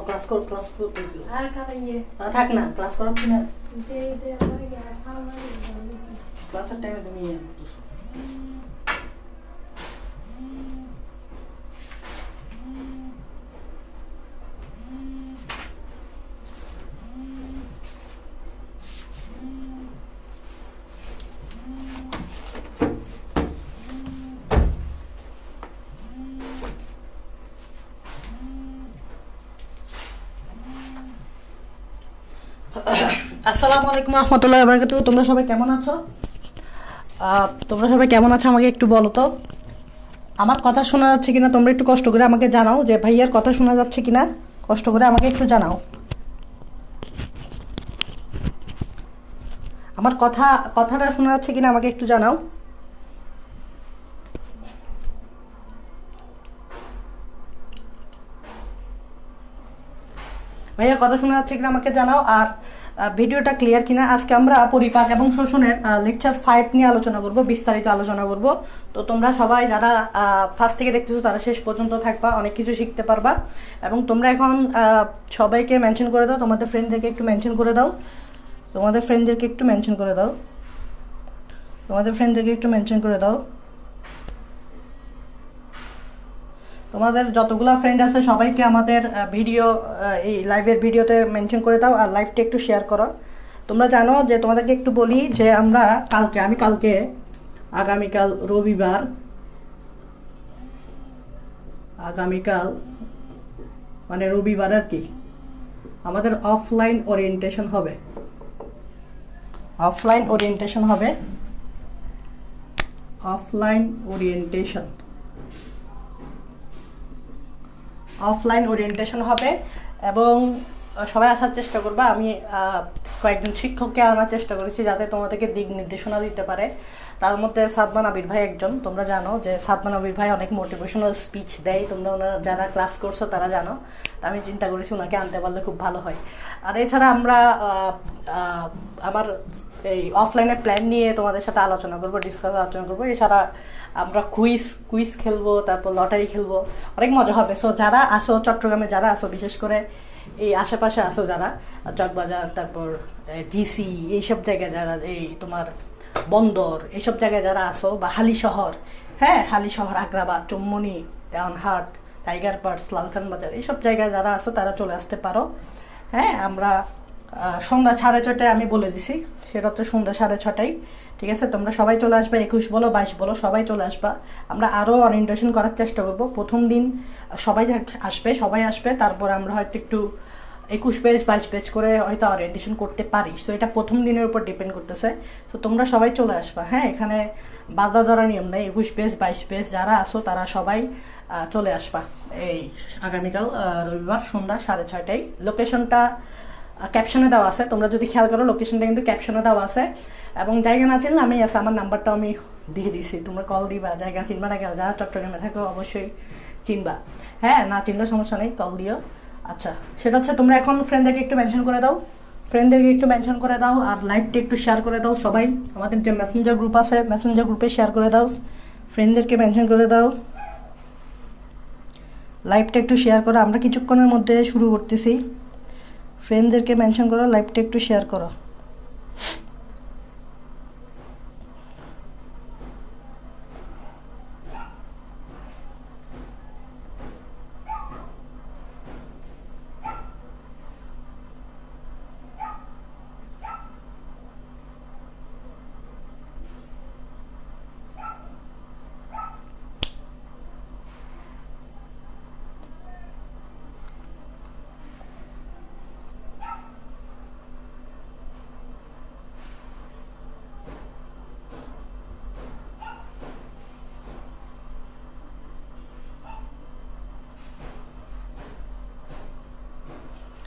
Class কর আর থাক না ক্লাস করাচ্ছি না ক্লাসের টাইমে তুমি আসসালামু আলাইকুম রহমতুল্লাহি ওয়া বারাকাতুহু। তোমরা সবাই কেমন আছো? আমাকে একটু বলো তো, আমার কথা শোনা যাচ্ছে কিনা তোমরা একটু কষ্ট করে আমাকে জানাও যে ভাইয়ার কথা শোনা যাচ্ছে কিনা, কষ্ট করে আমাকে একটু জানাও। আমার কথাটা শোনা যাচ্ছে কিনা আমাকে একটু জানাও। ভাইয়ার কথা শোনা যাচ্ছে কিনা আমাকে জানাও। আর ভিডিওটা ক্লিয়ার কিনা। আজকে আমরা পরিপাক এবং শোষণের লেকচার 5 নিয়ে আলোচনা করব, বিস্তারিত আলোচনা করব। তো তোমরা সবাই যারা ফার্স্ট থেকে দেখতেছো তারা শেষ পর্যন্ত থাকবা, অনেক কিছু শিখতে পারবা। এবং তোমরা এখন সবাইকে মেনশন করে দাও, তোমাদের ফ্রেন্ডদেরকে একটু মেনশন করে দাও, তোমাদের ফ্রেন্ডদেরকে একটু মেনশন করে দাও, তোমাদের যতগুলা ফ্রেন্ড আছে সবাইকে আমাদের ভিডিও এই লাইভের ভিডিওতে মেনশন করে দাও আর লাইভটা একটু শেয়ার করো। তোমরা জানো যে তোমাদেরকে একটু বলি যে আমরা কালকে আগামীকাল রবিবার, মানে রবিবার আর কি, আমাদের অফলাইন ওরিয়েন্টেশন হবে। অফলাইন ওরিয়েন্টেশন হবে এবং সবাই আসার চেষ্টা করবা। আমি কয়েকজন শিক্ষককে আনার চেষ্টা করেছি যাতে তোমাদেরকে দিক নির্দেশনা দিতে পারে। তার মধ্যে সাদমান আবির ভাই একজন। তোমরা জানো যে সাদমান আবির ভাই অনেক মোটিভেশনাল স্পিচ দেয়, তোমরা ওনারা যারা ক্লাস করছো তারা জানো। আমি চিন্তা করেছি ওনাকে আনতে পারলে খুব ভালো হয়। আর এছাড়া আমরা আমার এই অফলাইনের প্ল্যান নিয়ে তোমাদের সাথে আলোচনা করবো, আলোচনা করবো। এছাড়া আমরা কুইজ খেলবো, তারপর লটারি খেলবো, অনেক মজা হবে। সো যারা আসো, চট্টগ্রামে যারা আসো, বিশেষ করে এই আশেপাশে আসো যারা, চকবাজার, তারপর জিসি, এইসব জায়গায় যারা, এই তোমার বন্দর, এইসব জায়গায় যারা আসো, বা হালিশহর, হালিশহর, আগ্রাবাদ, চৌমনি, দেওয়ানহাট, টাইগার পার্কস, লালখান বাজার, এইসব জায়গায় যারা আসো তারা চলে আসতে পারো। আমরা সন্ধ্যা 6:30টায় আমি বলে দিছি, সেটা হচ্ছে সন্ধ্যা 6:30টায়। ঠিক আছে, তোমরা সবাই চলে আসবে, 21 বলো 22 বলো, সবাই চলে আসবা। আমরা আরও অরিয়েন্টেশন করার চেষ্টা করব। প্রথম দিন সবাই আসবে, তারপর আমরা হয়তো একটু 21 পেজ 22 পেজ করে হয়তো অরিয়েন্টেশন করতে পারি। সো এটা প্রথম দিনের উপর ডিপেন্ড করতেছে। তো তোমরা সবাই চলে আসবা। এখানে বাধা ধরা নিয়ম নেই। 21 পেজ 22 পেজ যারা আসো তারা সবাই চলে আসবা এই আগামীকাল রবিবার সন্ধ্যা 6:30টায়। লোকেশনটা ক্যাপশনে দেওয়া আছে, তোমরা যদি খেয়াল করো লোকেশনটা কিন্তু ক্যাপশনে দেওয়া আছে। এবং জায়গা না চিনলে আমি আমার নাম্বারটাও আমি দিয়ে দিছি, তোমরা কল দিবা। জায়গা চিনবা না কেন, যারা চট্টগ্রামে থাকো অবশ্যই চিনবা। না চিনলে সমস্যা নেই, কল দিও। আচ্ছা, সেটা হচ্ছে তোমরা এখন ফ্রেন্ডদেরকে একটু মেনশন করে দাও, আর লাইভটা একটু শেয়ার করে দাও। সবাই আমাদের যে মেসেঞ্জার গ্রুপ আছে, মেসেঞ্জার গ্রুপে শেয়ার করে দাও, ফ্রেন্ডদেরকে মেনশন করে দাও, লাইভটা একটু শেয়ার করো। আমরা কিছুক্ষণের মধ্যে শুরু করতেছি। ফ্রেন্ডদেরকে মেনশন করো, লাইভটা একটু শেয়ার করো।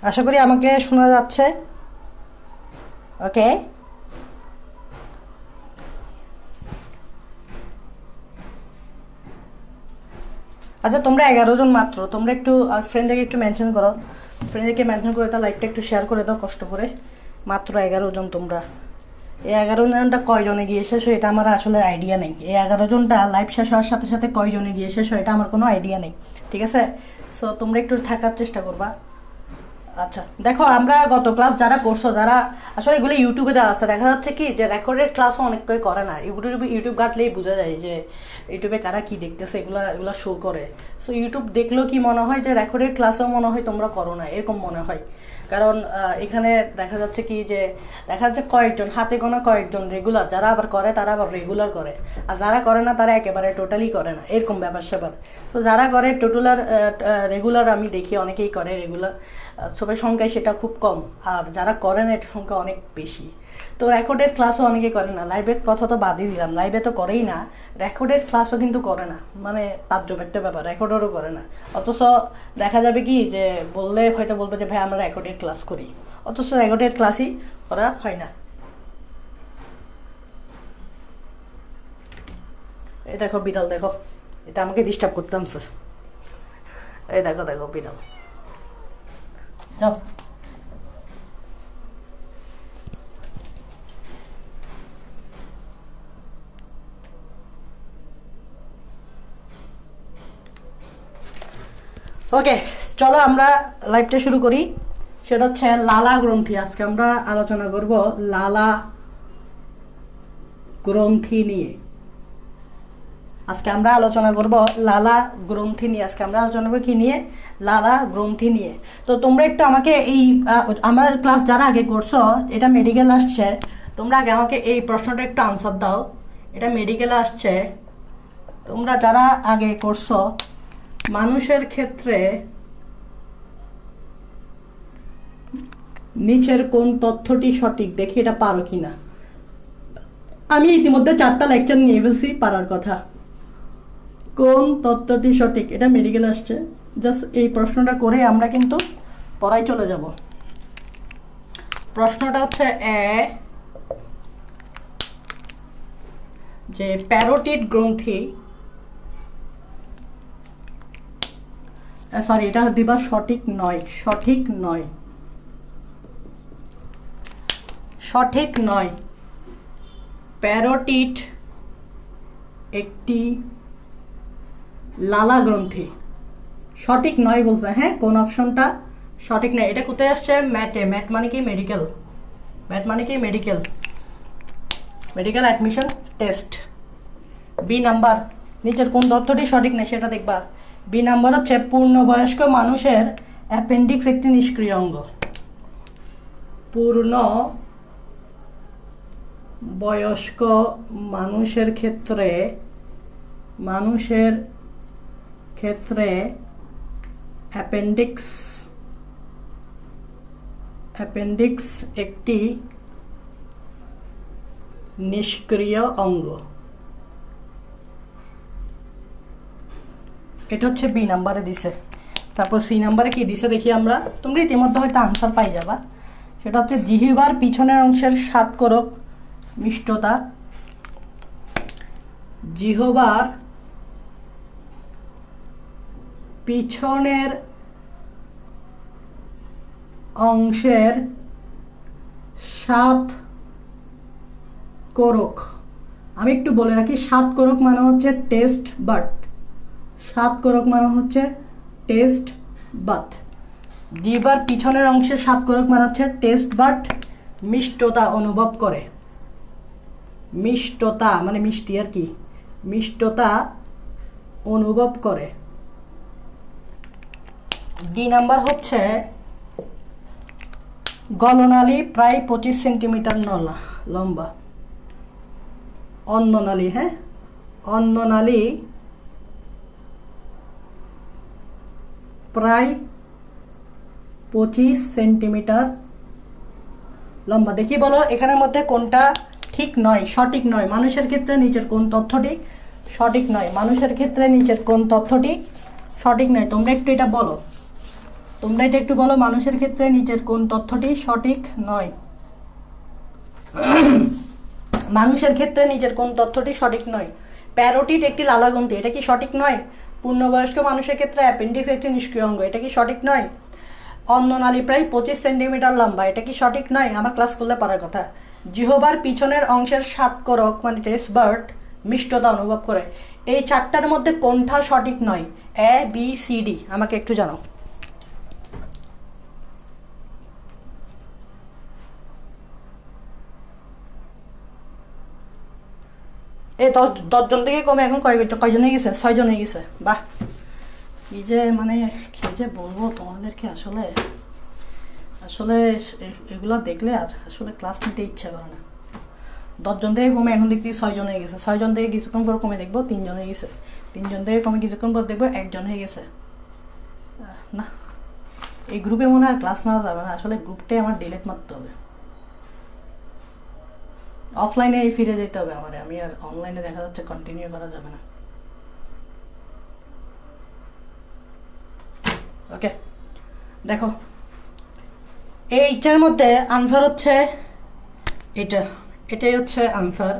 আশা করি আমাকে শোনা যাচ্ছে। ওকে, আচ্ছা তোমরা 11 জন মাত্র, তোমরা একটু আর ফ্রেন্ডদেরকে একটু মেনশন করো, ফ্রেন্ডদেরকে মেনশন করে দাও, লাইভটা একটু শেয়ার করে দাও কষ্ট করে। মাত্র 11 জন তোমরা। এই 11 জনটা কয়জনে গিয়ে শেষ হয় এটা আমার আসলে আইডিয়া নেই। এই 11 জনটা লাইভ শেষ হওয়ার সাথে সাথে কয়জনে গিয়ে শেষ হয় এটা আমার কোনো আইডিয়া নেই, ঠিক আছে? সো তোমরা একটু থাকার চেষ্টা করবা। আচ্ছা দেখো, আমরা গত ক্লাস যারা করছো, যারা আসলে এগুলো ইউটিউবে দেওয়া আছে, দেখা যাচ্ছে কি যে রেকর্ডেড ক্লাসও অনেকেই করে না। ইউটিউব ঘাটলেই বোঝা যায় যে ইউটিউবে কারা কি দেখতেছে, এগুলা শো করে। সো ইউটিউব দেখলেও কি মনে হয় যে রেকর্ডেড ক্লাসও মনে হয় তোমরা করো না, এরকম মনে হয়। কারণ এখানে দেখা যাচ্ছে কি যে দেখা যাচ্ছে কয়েকজন, হাতে গোনা কয়েকজন রেগুলার, যারা আবার করে তারা আবার রেগুলার করে, আর যারা করে না তারা একেবারে টোটালি করে না, এরকম ব্যাপার স্যাপার। তো যারা করে রেগুলার আমি দেখি অনেকেই করে রেগুলার, সবাই সংখ্যায় সেটা খুব কম, আর যারা করে না এটার সংখ্যা অনেক বেশি। তো রেকর্ডেড ক্লাসও অনেকে করে না, লাইভের কথা তো বাদই দিলাম, লাইভে তো করেই না, রেকর্ডেড ক্লাসও কিন্তু করে না, মানে তাজ্জব একটা ব্যাপার, রেকর্ডেরও করে না। অথচ দেখা যাবে কি যে বললে হয়তো বলবে যে ভাই আমরা রেকর্ডেড ক্লাস করি, অথচ রেকর্ডেড ক্লাসই করা হয় না। এই দেখো বিড়াল, দেখো এটা আমাকে ডিস্টার্ব করতাম স্যার। এই দেখো দেখো বিড়াল, যাও। ওকে চলো আমরা লাইভটা শুরু করি। সেটা হচ্ছে লালা গ্রন্থি। আজকে আমরা আলোচনা করব লালা গ্রন্থি নিয়ে। আজকে আমরা আলোচনা করব লালা গ্রন্থি নিয়ে। আজকে আমরা আলোচনা করব কি নিয়ে? লালা গ্রন্থি নিয়ে। তো তোমরা একটু আমাকে এই আমার ক্লাস যারা আগে করছো, এটা মেডিকেল আসছে, তোমরা আগে আমাকে এই প্রশ্নটা একটু আনসার দাও। এটা মেডিকেলে আসছে, তোমরা যারা আগে করছো, মানুষের ক্ষেত্রে নিচের কোন তথ্যটি সঠিক? দেখি এটা পারো কিনা। আমি ইতিমধ্যে 4টা লেকচার নিয়ে ফেলছি, পারার কথা। কোন তত্ত্বটি সঠিক? এটা মেডিকেল আসছে, জাস্ট এই প্রশ্নটা করে আমরা কিন্তু পড়ায় চলে যাব। প্রশ্নটা হচ্ছে যে প্যারোটিড গ্রন্থি, সরি এটা দিবা সঠিক নয়, সঠিক নয়, সঠিক নয়। প্যারোটিড একটি লালা গ্রন্থি, সঠিক নয় বলছে। হ্যাঁ, কোন অপশনটা সঠিক নয়? এটা কোথায় আসছে? ম্যাটে। ম্যাট মানে কি? মেডিকেল। ম্যাট মানে কি? Medical, medical admission test. B number, নিচের কোন তথ্যটি সঠিক নেই সেটা দেখবা। বি নাম্বার হচ্ছে পূর্ণবয়স্ক মানুষের অ্যাপেন্ডিক্স একটি নিষ্ক্রিয় অঙ্গ। পূর্ণ বয়স্ক মানুষের ক্ষেত্রে অ্যাপেন্ডিক্স একটি নিষ্ক্রিয় অঙ্গ। এটা হচ্ছে বি নাম্বারে দিছে। তারপর সি নাম্বারে কি দিছে দেখি আমরা, তোমরা ইতিমধ্যে হয়তো আনসার পাই যাবা। সেটা হচ্ছে জিহ্বার পিছনের অংশের স্বাদকোরক মিষ্টতা। জিহ্বার পিছনের অংশের স্বাদকোরক, আমি একটু বলে রাখি, স্বাদকোরক মানে হচ্ছে টেস্ট বাট। স্বাদকোরক মানে হচ্ছে টেস্ট বাট। জিহ্বার পিছনের অংশের স্বাদকোরক মানে হচ্ছে টেস্ট বাট মিষ্টতা অনুভব করে। মিষ্টতা মানে মিষ্টি আর কি, মিষ্টতা অনুভব করে। ডি নাম্বার হচ্ছে গলনালী প্রায় 25 সেন্টিমিটার লম্বা। অন্ননালী, হ্যাঁ, অন্ননালী প্রায় 25 সেন্টিমিটার লম্বা। দেখি বলো এখানের মধ্যে কোনটা ঠিক নয়, সঠিক নয়? মানুষের ক্ষেত্রে নিচের কোন তথ্যটি সঠিক নয়? মানুষের ক্ষেত্রে নিচের কোন তথ্যটি সঠিক নয়? তোমরা একটু এটা বলো, তোমরা এটা একটু বলো, মানুষের ক্ষেত্রে নিচের কোন তথ্যটি সঠিক নয়? মানুষের ক্ষেত্রে নিচের কোন তথ্যটি সঠিক নয়? প্যারোটিড একটি লালা গ্রন্থি, এটা কি সঠিক নয়? পূর্ণবয়স্ক মানুষের ক্ষেত্রে অ্যাপেন্ডিক্স একটি নিষ্ক্রিয় অঙ্গ, এটা কি সঠিক নয়? অন্ননালী প্রায় 25 সেন্টিমিটার লম্বা, এটা কি সঠিক নয়? আমার ক্লাস করলে পারার কথা। জিহ্বার পিছনের অংশের স্বাদকরক মানে টেস্ট বার্ড মিষ্টতা অনুভব করে। এই চারটার মধ্যে কোনটা সঠিক নয়? এ, বি, সি, ডি, আমাকে একটু জানাও। এই 10 জন থেকে কমে এখন কয়জন হয়ে গেছে? 6 জন হয়ে গেছে। বাহ, কি যে মানে কি যে বলবো তোমাদেরকে, আসলে আসলে এগুলো দেখলে আর আসলে ক্লাস নিতে ইচ্ছা করে না। 10 জন থেকে কমে এখন দেখছি 6 জন হয়ে গেছে। 6 জন থেকে কিছুক্ষণ পর কমে দেখবো 3 জন হয়ে গেছে। 3 জন থেকে কমে কিছুক্ষণ পর দেখবো 1 জন হয়ে গেছে। না, এই গ্রুপে মনে হয় ক্লাস নেওয়া যাবে না, আসলে গ্রুপটাই আমার ডিলিট মারতে হবে। অফলাইনে ফিরে যেতে হবে আমার, আমি আর অনলাইনে দেখা যাচ্ছে কন্টিনিউ করা যাবে না। ওকে, দেখো এইটার মধ্যে আনসার হচ্ছে এটাই হচ্ছে আনসার,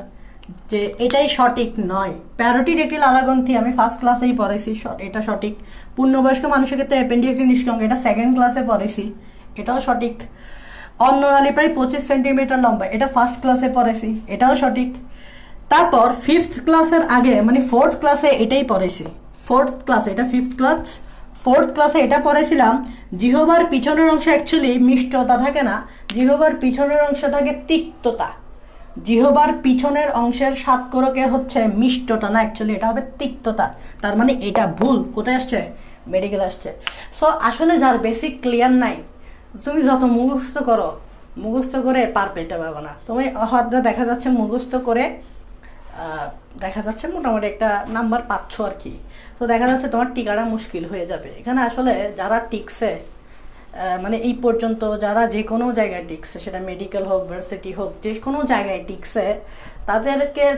যে এটাই সঠিক নয়। প্যারোটিড একটি লালাগ্রন্থি, আমি ফার্স্ট ক্লাসেই পড়েছি, এটা সঠিক। পূর্ণবয়স্ক মানুষের ক্ষেত্রে অ্যাপেন্ডিক্স একটি নিষ্ক্রিয় অঙ্গ, এটা সেকেন্ড ক্লাসে পড়েছি, এটাও সঠিক। অন্ননালী প্রায় 25 সেন্টিমিটার লম্বা, এটা ফার্স্ট ক্লাসে পড়েছি, এটাও সঠিক। তারপর 5th ক্লাসের আগে মানে 4th ক্লাসে এটাই পড়েছি, 4th ক্লাসে, এটা 5th ক্লাস, 4th ক্লাসে এটা পড়েছিলাম। জিহ্বার পিছনের অংশে অ্যাকচুয়ালি মিষ্টতা থাকে না, জিহ্বার পিছনের অংশে থাকে তিক্ততা। জিহ্বার পিছনের অংশের স্বাদকরকের হচ্ছে মিষ্টতা না, অ্যাকচুয়ালি এটা হবে তিক্ততা। তার মানে এটা ভুল। কোথায় আসছে? মেডিকেল আসছে। সো আসলে যার বেসিক ক্লিয়ার নাই, তুমি যত মুখস্থ করো, মুখস্থ করে পার পেতে পারবে না। তুমি হয়তো দেখা যাচ্ছে মুখস্থ করে দেখা যাচ্ছে মোটামুটি একটা নাম্বার পাচ্ছ আর কি, তো দেখা যাচ্ছে তোমার টিকাটা মুশকিল হয়ে যাবে। এখানে আসলে যারা টিকছে মানে এই পর্যন্ত, যারা যে কোনো জায়গায় টিকছে, সেটা মেডিকেল হোক, ভার্সিটি হোক, যে কোনো জায়গায় টিকছে,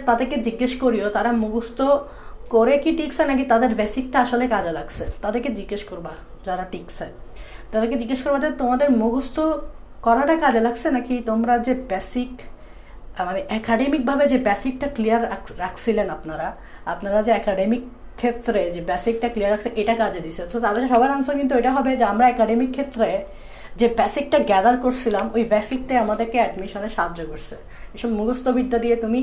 তাদেরকে জিজ্ঞেস করিও তারা মুখস্থ করে কি টিকছে নাকি তাদের বেসিকটা আসলে কাজে লাগছে। তাদেরকে জিজ্ঞেস করবা, যারা টিকছে তাদেরকে জিজ্ঞেস করবা যে তোমাদের মুখস্থ করাটা কাজে লাগছে নাকি তোমরা যে বেসিক মানে একাডেমিকভাবে যে বেসিকটা ক্লিয়ার রাখছিলেন, আপনারা যে একাডেমিক ক্ষেত্রে যে বেসিকটা ক্লিয়ার রাখছে এটা কাজে দিচ্ছে। তো তাদের সবার আনসার কিন্তু এটা হবে যে আমরা একাডেমিক ক্ষেত্রে যে বেসিকটা গ্যাদার করছিলাম, ওই বেসিকটাই আমাদেরকে অ্যাডমিশনে সাহায্য করছে। এসব মুখস্থ বিদ্যা দিয়ে তুমি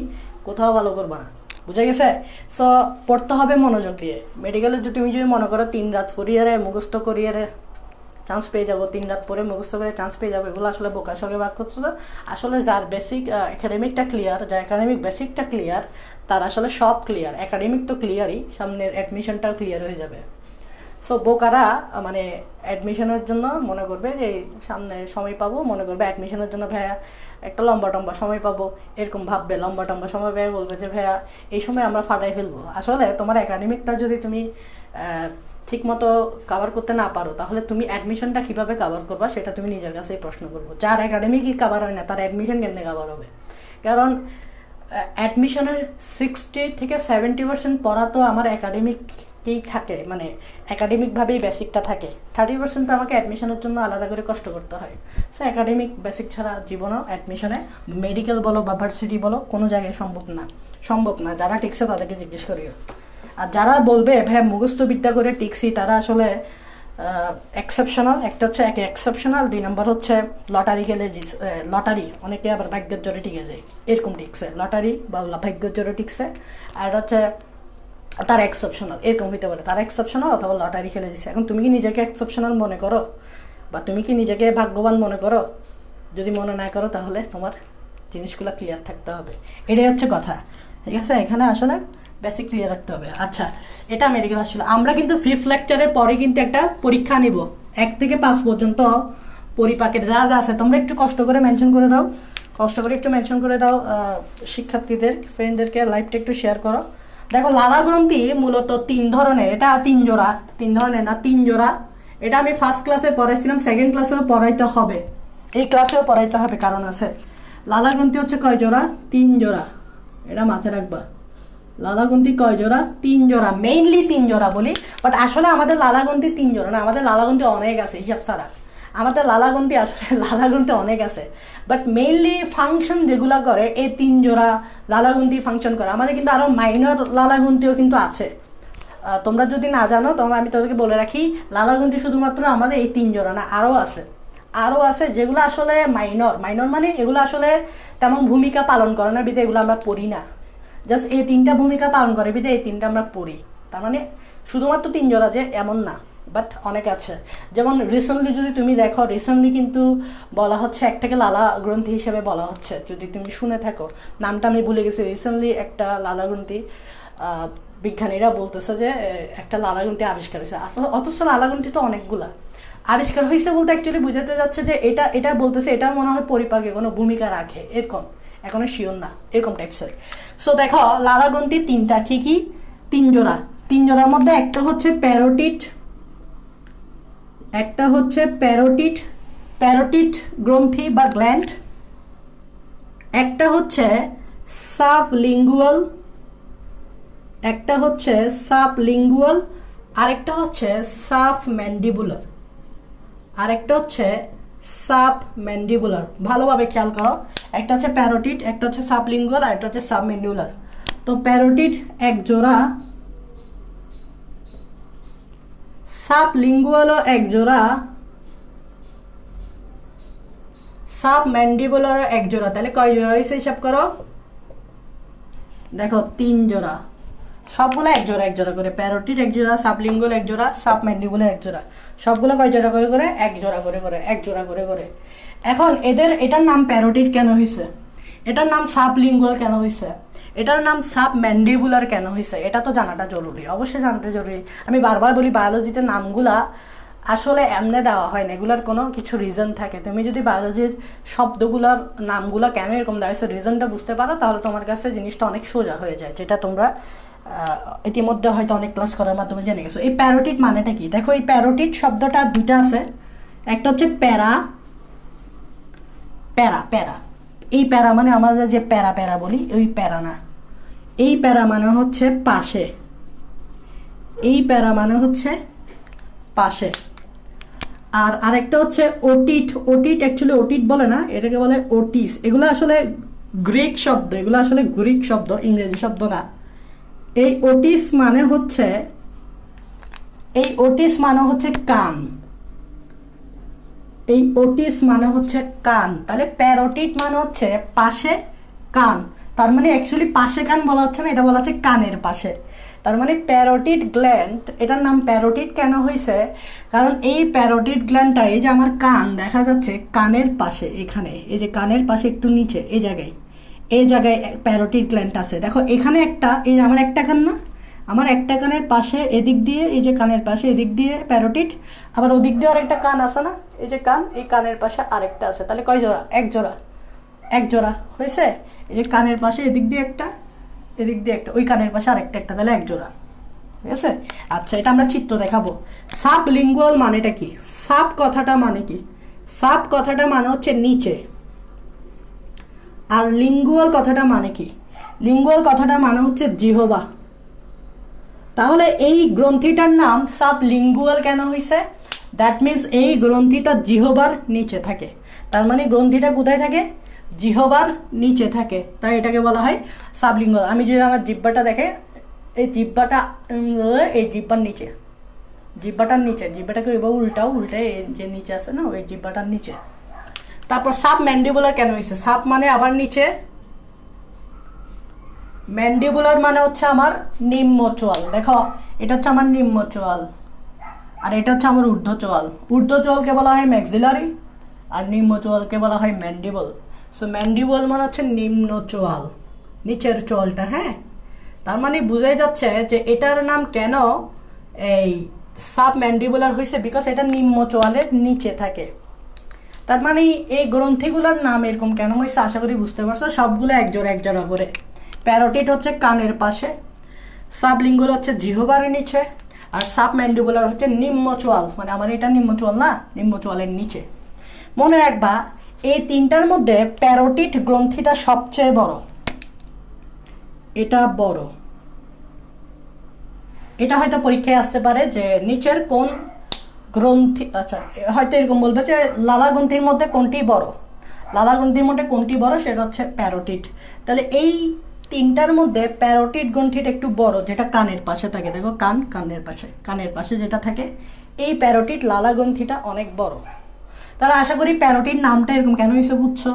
কোথাও ভালো করবা না, বুঝে গেছে? সো পড়তে হবে মনোযোগ দিয়ে। মেডিকেলে তুমি যদি মনে করো 3 রাত পড়িয়ারে মুখস্থ করিয়ারে চান্স পেয়ে যাবো, 3 রাত পরে মুখস্থ করে চান্স পেয়ে যাবো, এগুলো আসলে বোকার সঙ্গে ভাগ করতে। আসলে যার বেসিক একাডেমিকটা ক্লিয়ার, যার একাডেমিক বেসিকটা ক্লিয়ার, তার আসলে সব ক্লিয়ার। একাডেমিক তো ক্লিয়ারই, সামনের অ্যাডমিশনটাও ক্লিয়ার হয়ে যাবে। সো বোকারা মানে অ্যাডমিশনের জন্য মনে করবে যে সামনে সময় পাবো, মনে করবে অ্যাডমিশনের জন্য ভাইয়া একটা লম্বা সময় পাবো, এরকম ভাববে। লম্বা সময় ভাইয়া বলবে যে ভাইয়া এই সময় আমরা ফাটাই ফেলবো। আসলে তোমার একাডেমিকটা যদি তুমি ঠিক মতো কভার করতে না পারো, তাহলে তুমি অ্যাডমিশনটা কীভাবে কভার করবা সেটা তুমি নিজের কাছেই প্রশ্ন করবো। যার একাডেমিকই কভার হয় না, তার অ্যাডমিশন কেমনে কভার হবে? কারণ অ্যাডমিশনের 60 থেকে 70% পড়া তো আমার একাডেমিকই থাকে, মানে একাডেমিকভাবেই বেসিকটা থাকে। 30% তো আমাকে অ্যাডমিশনের জন্য আলাদা করে কষ্ট করতে হয়। সো একাডেমিক বেসিক ছাড়া জীবনও অ্যাডমিশনে, মেডিকেল বলো বা ভার্সিটি বলো, কোনো জায়গায় সম্ভব না। যারা টিকছে তাদেরকে জিজ্ঞেস করিও। আর যারা বলবে ভাই মুখস্থ বিদ্যা করে টিকছি, তারা আসলে এক্সেপশনাল। একটা হচ্ছে এক্সেপশনাল, 2 নম্বর হচ্ছে লটারি খেলে লটারি, অনেকে আবার ভাগ্যের জোরে টিকে যায়, এরকম টিকছে, লটারি বা ভাগ্যের জোরে টিকছে। আর হচ্ছে তার এক্সেপশনাল, এরকম হইতে পারে তার এক্সেপশনাল অথবা লটারি খেলে দিচ্ছে। এখন তুমি কি নিজেকে এক্সেপশনাল মনে করো বা তুমি কি নিজেকে ভাগ্যবান মনে করো? যদি মনে না করো তাহলে তোমার জিনিসগুলো ক্লিয়ার থাকতে হবে, এটাই হচ্ছে কথা, ঠিক আছে? এখানে আসলে বেসিক ক্লিয়ার রাখতে হবে। আচ্ছা, এটা মেডিকেল আসছিল। আমরা কিন্তু 5th লেকচারের পরে কিন্তু একটা পরীক্ষা নিব, 1 থেকে 5 পর্যন্ত পরিপাকের যা যা আছে তোমরা একটু কষ্ট করে মেনশন করে দাও, শিক্ষার্থীদের, ফ্রেন্ডদেরকে লাইভটা একটু শেয়ার করো। দেখো, লালা গ্রন্থি মূলত 3 ধরনের, এটা 3 ধরনের না 3 জোড়া। এটা আমি ফার্স্ট ক্লাসে পড়াইছিলাম, সেকেন্ড ক্লাসেও পড়াইতে হবে, এই ক্লাসেও পড়াইতে হবে, কারণ আছে। লালা গ্রন্থি হচ্ছে কয় জোড়া? 3 জোড়া, এটা মাথায় রাখবা। লালাগ্রন্থি কয় জোড়া? 3 জোড়া। মেইনলি 3 জোড়া বলি, বাট আসলে আমাদের লালাগ্রন্থি 3 জোড়া না, আমাদের লালাগ্রন্থি অনেক আছে, হিসাব ছাড়া আমাদের লালাগ্রন্থি অনেক আছে। বাট মেইনলি ফাংশন যেগুলো করে এই 3 জোড়া লালাগ্রন্থি ফাংশন করে। আমাদের কিন্তু আরও মাইনর লালাগ্রন্থিও কিন্তু আছে, তোমরা যদি না জানো তোমরা আমি তোদেরকে বলে রাখি, লালা গ্রন্থি শুধুমাত্র আমাদের এই 3 জোড়া না, আরও আছে যেগুলো আসলে মাইনর মানে এগুলো আসলে তেমন ভূমিকা পালন করে না, বিধে এগুলো আমরা পড়ি না। জাস্ট এই 3টা ভূমিকা পালন করে বিধে এই 3টা আমরা পড়ি। তার মানে শুধুমাত্র 3 জোড়া যে এমন না, বাট অনেক আছে। যেমন রিসেন্টলি যদি তুমি দেখো, রিসেন্টলি কিন্তু বলা হচ্ছে একটাকে লালা গ্রন্থি হিসেবে বলা হচ্ছে, যদি তুমি শুনে থাকো। নামটা আমি ভুলে গেছি। রিসেন্টলি একটা লালা গ্রন্থি বিজ্ঞানীরা বলতেছে যে একটা লালা গ্রন্থি আবিষ্কার হয়েছে, অথচ লালা গ্রন্থি তো অনেকগুলা আবিষ্কার হয়েছে বলতে অ্যাকচুয়ালি বুঝাতে যাচ্ছে যে এটা বলতেছে এটা মনে হয় পরিপাকে কোনো ভূমিকা রাখে, এরকম এখনো শিওর না, এরকম টাইপসের। সো দেখো লালা গ্রন্থি 3টা, কি 3 জোড়া। 3 জোড়ার মধ্যে একটা হচ্ছে প্যারোটিড গ্রন্থি বা গ্ল্যান্ড, একটা হচ্ছে সাবলিঙ্গুয়াল, আরেকটা হচ্ছে সাবম্যান্ডিবুলার। ভালোভাবে খেয়াল করো, একটা হচ্ছে প্যারোটিড, একটা হচ্ছে সাবলিঙ্গুয়াল, আর একটা হচ্ছে সাবম্যান্ডিবুলার। তো প্যারোটিড এক জোড়া, সাবলিঙ্গুয়ালও এক জোড়া, সাবম্যান্ডিবুলারও এক জোড়া। তাহলে কয় জোড়া হয়েছে হিসাব করো, দেখো 3 জোড়া, সবগুলো এক জোড়া করে। প্যারোটিড এক জোড়া, সাবলিঙ্গুয়াল এক জোড়া, সাবম্যান্ডিবুলার এক জোড়া। সবগুলো কয় জোড়া করে এক জোড়া করে। এখন এটার নাম প্যারোটিড কেন হয়েছে, এটার নাম সাবলিঙ্গুয়াল কেন হয়েছে, এটার নাম সাবম্যান্ডিবুলার কেন হয়েছে, এটা তো জানাটা জরুরি, অবশ্যই জানতে জরুরি। আমি বারবার বলি বায়োলজিতে নামগুলা আসলে এমনি দেওয়া হয় না, এগুলার কোনো কিছু রিজন থাকে। তুমি যদি বায়োলজির শব্দগুলোর নামগুলো কেন এরকম দেওয়া হয়েছে রিজনটা বুঝতে পারো, তাহলে তোমার কাছে জিনিসটা অনেক সোজা হয়ে যায়, যেটা তোমরা ইতিমধ্যে হয়তো অনেক ক্লাস করার মাধ্যমে জেনে গেছো। এই প্যারোটিড মানেটা কি দেখো, এই প্যারোটিড শব্দটা 2টা আছে, একটা হচ্ছে প্যারা। এই প্যারা মানে আমরা যে প্যারা বলি ওই প্যারা না, এই প্যারা মানে হচ্ছে পাশে, এই প্যারা মানে হচ্ছে পাশে। আর আরেকটা হচ্ছে ওটিট অ্যাকচুয়ালি ওটিট বলে না, এটাকে বলে ওটিস। এগুলো আসলে গ্রিক শব্দ, ইংরেজি শব্দ না। এই ওটিস মানে হচ্ছে কান, তাহলে প্যারোটিড মানে হচ্ছে পাশে কান। তার মানে অ্যাকচুয়ালি পাশে কান বলা হচ্ছে না, এটা বলা হচ্ছে কানের পাশে। তার মানে প্যারোটিড গ্ল্যান্ড, এটার নাম প্যারোটিড কেন হয়েছে, কারণ এই প্যারোটিড গ্ল্যান্ডটা, এই যে আমার কান দেখা যাচ্ছে কানের পাশে, এখানে এই যে কানের পাশে একটু নিচে এই জায়গায় প্যারোটিড গ্ল্যান্ড আছে। দেখো এখানে একটা, এই যে আমার একটা কান না, আমার একটা কানের পাশে এদিক দিয়ে, এই যে কানের পাশে এদিক দিয়ে প্যারোটিড, আবার ওদিক দিয়ে আরেকটা কান আছে না, এই যে কান, এই কানের পাশে আরেকটা আছে। তাহলে কয় জোড়া, এক জোড়া হয়েছে। এই যে কানের পাশে এদিক দিয়ে একটা, এদিক দিয়ে একটা, ওই কানের পাশে আরেকটা, তাহলে এক জোড়া, ঠিক আছে। আচ্ছা, এটা আমরা চিত্র দেখাবো। সাবলিঙ্গুয়াল মানেটা কি, সাব কথাটা মানে হচ্ছে নিচে, আর লিঙ্গুয়াল কথাটা মানে কি, লিঙ্গুয়াল কথাটা মানে হচ্ছে জিহবা। তাহলে এই গ্রন্থিটার নাম সাবলিঙ্গুয়াল কেন হয়েছে, দ্যাট মিনস এই গ্রন্থিটা জিহবার নিচে থাকে। তার মানে গ্রন্থিটা কোথায় থাকে, জিহবার নিচে থাকে, তাই এটাকে বলা হয় সাবলিঙ্গুয়াল। আমি যদি আমার জিহ্বাটা দেখে, এই জিহ্বার নিচে, জিহ্বাটাকে ওইভাবে উল্টে যে নিচে আছে না, ওই জিহ্বাটার নিচে। তারপর সাবম্যান্ডিবুলার কেন হয়েছে, সাব মানে আবার নিচে, ম্যান্ডিবুলার মানে হচ্ছে আমার নিম্ন চোয়াল। দেখো এটা হচ্ছে আমার নিম্ন চোয়াল, আর এটা হচ্ছে আমার ঊর্ধ্ব চোয়ালকে বলা হয় ম্যাক্সিলারি, আর নিম্ন চোয়ালকে বলা হয় ম্যান্ডিবল। সো ম্যান্ডিবল মানে হচ্ছে নিম্ন চোয়াল, নিচের চোয়ালটা। হ্যাঁ, তার মানে বোঝাই যাচ্ছে যে এটার নাম কেন এই সাবম্যান্ডিবুলার হয়েছে, বিকজ এটা নিম্ন চোয়ালের নিচে থাকে। তার মানে এই গ্রন্থিগুলোর নাম এরকম কেন হয়েছে আশা করি বুঝতে পারছো। সবগুলো এক জোড়া করে। প্যারোটিড হচ্ছে কানের পাশে, সাবলিঙ্গুয়াল হচ্ছে জিহ্বার নিচে, আর সাবম্যান্ডিবুলার হচ্ছে নিম্ন চোয়াল, মানে আমার এটা নিম্ন চোয়াল না, নিম্ন চোয়ালের নিচে। মনে রাখবা এই 3টার মধ্যে প্যারোটিড গ্রন্থিটা সবচেয়ে বড়, এটা বড়। এটা হয়তো পরীক্ষায় আসতে পারে যে নিচের কোন গ্রন্থি, আচ্ছা হয়তো এরকম বলবে যে লালা গ্রন্থির মধ্যে কোনটি বড়, সেটা হচ্ছে প্যারোটিড। তাহলে এই তিনটার মধ্যে প্যারোটিড গ্রন্থিটা একটু বড়, যেটা কানের পাশে থাকে। দেখো কানের পাশে যেটা থাকে, এই প্যারোটিড লালা গ্রন্থিটা অনেক বড়। তাহলে আশা করি প্যারোটিড নামটা এরকম কেন হয়েছে বুঝছো,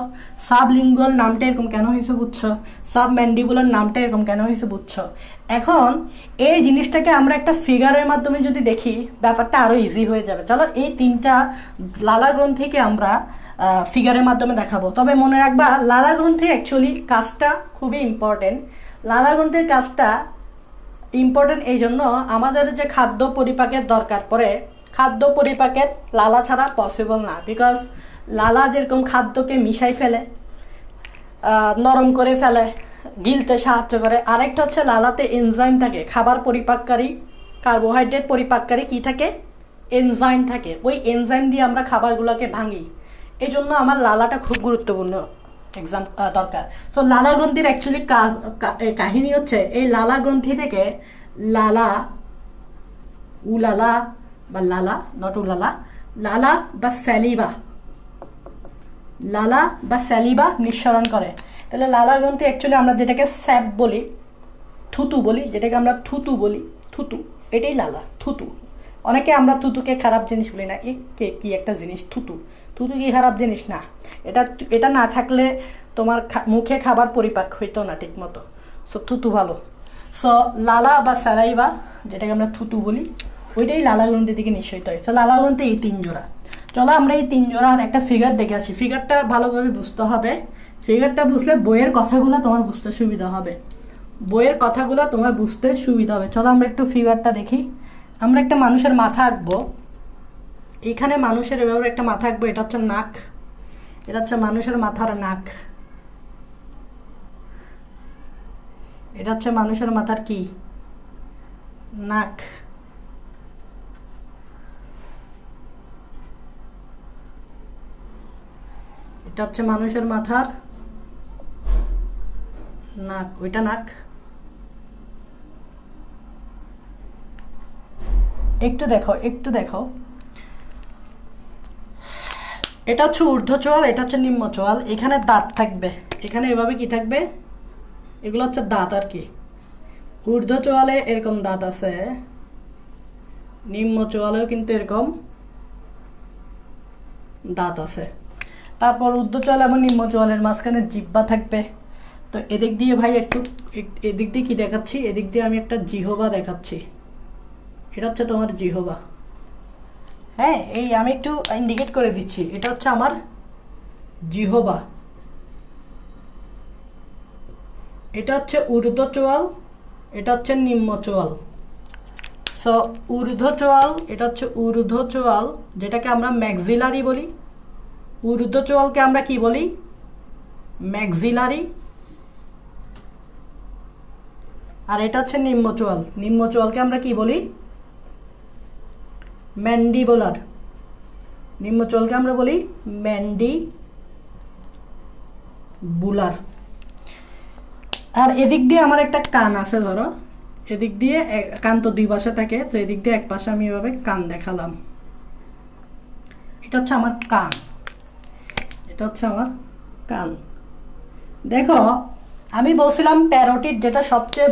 সাবলিঙ্গুয়াল নামটা এরকম কেন হয়েছে বুঝছো, সাবম্যান্ডিবুলার নামটা এরকম কেন হয়েছে বুঝছো। এখন এই জিনিসটাকে আমরা একটা ফিগারের মাধ্যমে যদি দেখি, ব্যাপারটা আরও ইজি হয়ে যাবে। চলো এই তিনটা লালা গ্রন্থিকে আমরা ফিগারের মাধ্যমে দেখাবো। তবে মনে রাখবা, লালা গ্রন্থির অ্যাকচুয়ালি কাজটা খুবই ইম্পর্টেন্ট। লালা গ্রন্থির কাজটা ইম্পর্টেন্ট এই জন্য, আমাদের যে খাদ্য পরিপাকের দরকার পড়ে, খাদ্য পরিপাকের লালা ছাড়া পসিবল না। বিকজ লালা যেরকম খাদ্যকে মিশাই ফেলে, নরম করে ফেলে, গিলতে সাহায্য করে। আরেকটা হচ্ছে লালাতে এনজাইম থাকে, খাবার পরিপাককারী, কার্বোহাইড্রেট পরিপাককারী কি থাকে, এনজাইম থাকে। ওই এনজাইম দিয়ে আমরা খাবারগুলোকে ভাঙি। এই জন্য আমার লালাটা খুব গুরুত্বপূর্ণ এক্সাম দরকার। সো লালা গ্রন্থির অ্যাকচুয়ালি কাহিনী হচ্ছে, এই লালা গ্রন্থি থেকে লালা, উলালা বা লালা, নট উলালা, লালা বা স্যালিবা নিঃসরণ করে। তাহলে লালা গ্রন্থি অ্যাকচুয়ালি আমরা যেটাকে স্যাপ বলি, থুতু বলি, যেটাকে আমরা থুতু বলি, থুতু, এটাই লালা, থুতু। অনেকে আমরা থুতুকে খারাপ জিনিস বলি না, কি একটা জিনিস থুতু, থুতু কি খারাপ জিনিস না। এটা না থাকলে তোমার মুখে খাবার পরিপাক হইতো না ঠিক মতো। সো থুতু ভালো। সো লালা বা স্যালাইভা, যেটাকে আমরা থুতু বলি, ওইটাই লালা গ্রন্থি থেকে নিঃসরিত হয়। সো লালা গ্রন্থি এই 3 জোড়া। চলো আমরা এই 3 জোড়ার একটা ফিগার দেখে আসি। ফিগারটা ভালোভাবে বুঝতে হবে। ফিগারটা বুঝলে বইয়ের কথাগুলো তোমার বুঝতে সুবিধা হবে, চলো আমরা একটু ফিগারটা দেখি। আমরা একটা মানুষের মাথা আঁকবো। এখানে মানুষের এভাবে একটা মাথা আঁকবো। এটা হচ্ছে নাক, এটা হচ্ছে মানুষের মাথার নাক। এটা হচ্ছে মানুষের মাথার কি, নাক। এটা হচ্ছে মানুষের মাথার নাক, ওইটা নাক। একটু দেখো, এটা হচ্ছে ঊর্ধ্ব চোয়াল, এটা হচ্ছে নিম্ন চোয়াল। এখানে দাঁত থাকবে, এখানে এভাবে কি থাকবে, এগুলো হচ্ছে দাঁত আর কি। ঊর্ধ্ব চোয়ালে এরকম দাঁত আছে, নিম্ন চোয়ালেও কিন্তু এরকম দাঁত আছে। তারপর ঊর্ধ্ব চোয়াল এবং নিম্ন চোয়ালের মাঝখানে জিহ্বা থাকবে। তো এদিক দিয়ে ভাই একটু, এদিক দিয়ে কি দেখাচ্ছি, এদিক দিয়ে আমি একটা জিহ্বা দেখাচ্ছি। এটা হচ্ছে তোমার জিহ্বা। হ্যাঁ, এই আমি একটু ইন্ডিকেট করে দিচ্ছি, এটা হচ্ছে আমার জিহ্বা। এটা হচ্ছে ঊর্ধ্ব চোয়াল, এটা হচ্ছে নিম্ন চোয়াল। সো ঊর্ধ্ব চোয়াল, এটা হচ্ছে ঊর্ধ্ব চোয়াল, যেটাকে আমরা ম্যাক্সিলারি বলি। ঊর্ধ্ব চোয়ালকে আমরা কি বলি, ম্যাক্সিলারি। আর এটা হচ্ছে নিম্ন চোয়াল, নিম্ন চোয়ালকে আমরা কি বলি, ম্যান্ডিবুলার। নিম্ন চোয়ালকে আমরা বলি ম্যান্ডিবুলার। আর এদিক দিয়ে আমার একটা কান আছে, ধরো এদিক দিয়ে কান তো 2 পাশে থাকে, তো এদিক দিয়ে এক পাশে আমি এভাবে কান দেখালাম। এটা হচ্ছে আমার কান, এটা হচ্ছে আমার কান। দেখো আমি বলছিলাম প্যারোটিড যেটা সবচেয়ে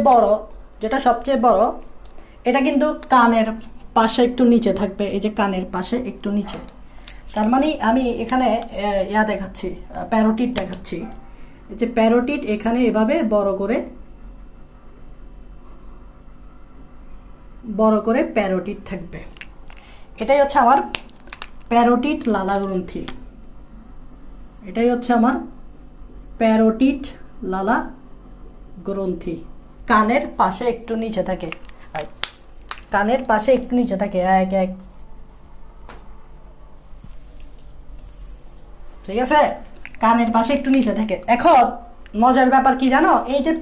বড়, এটা কিন্তু কানের পাশে একটু নিচে থাকবে। এই যে কানের পাশে একটু নিচে, তার মানে আমি এখানে দেখাচ্ছি, প্যারোটিড দেখাচ্ছি। এই যে প্যারোটিড এখানে এভাবে বড় করে প্যারোটিড থাকবে। এটাই হচ্ছে আমার প্যারোটিড লালা গ্রন্থি, এটাই হচ্ছে আমার প্যারোটিড লালা গ্রন্থি। কানের পাশে একটু নিচে থাকে, কানের পাশে একটু নিচে থাকে, এক। ঠিক আছে, কানের পাশে একটু নিচে থাকে। এখন মজার ব্যাপার কি জানো, এই যে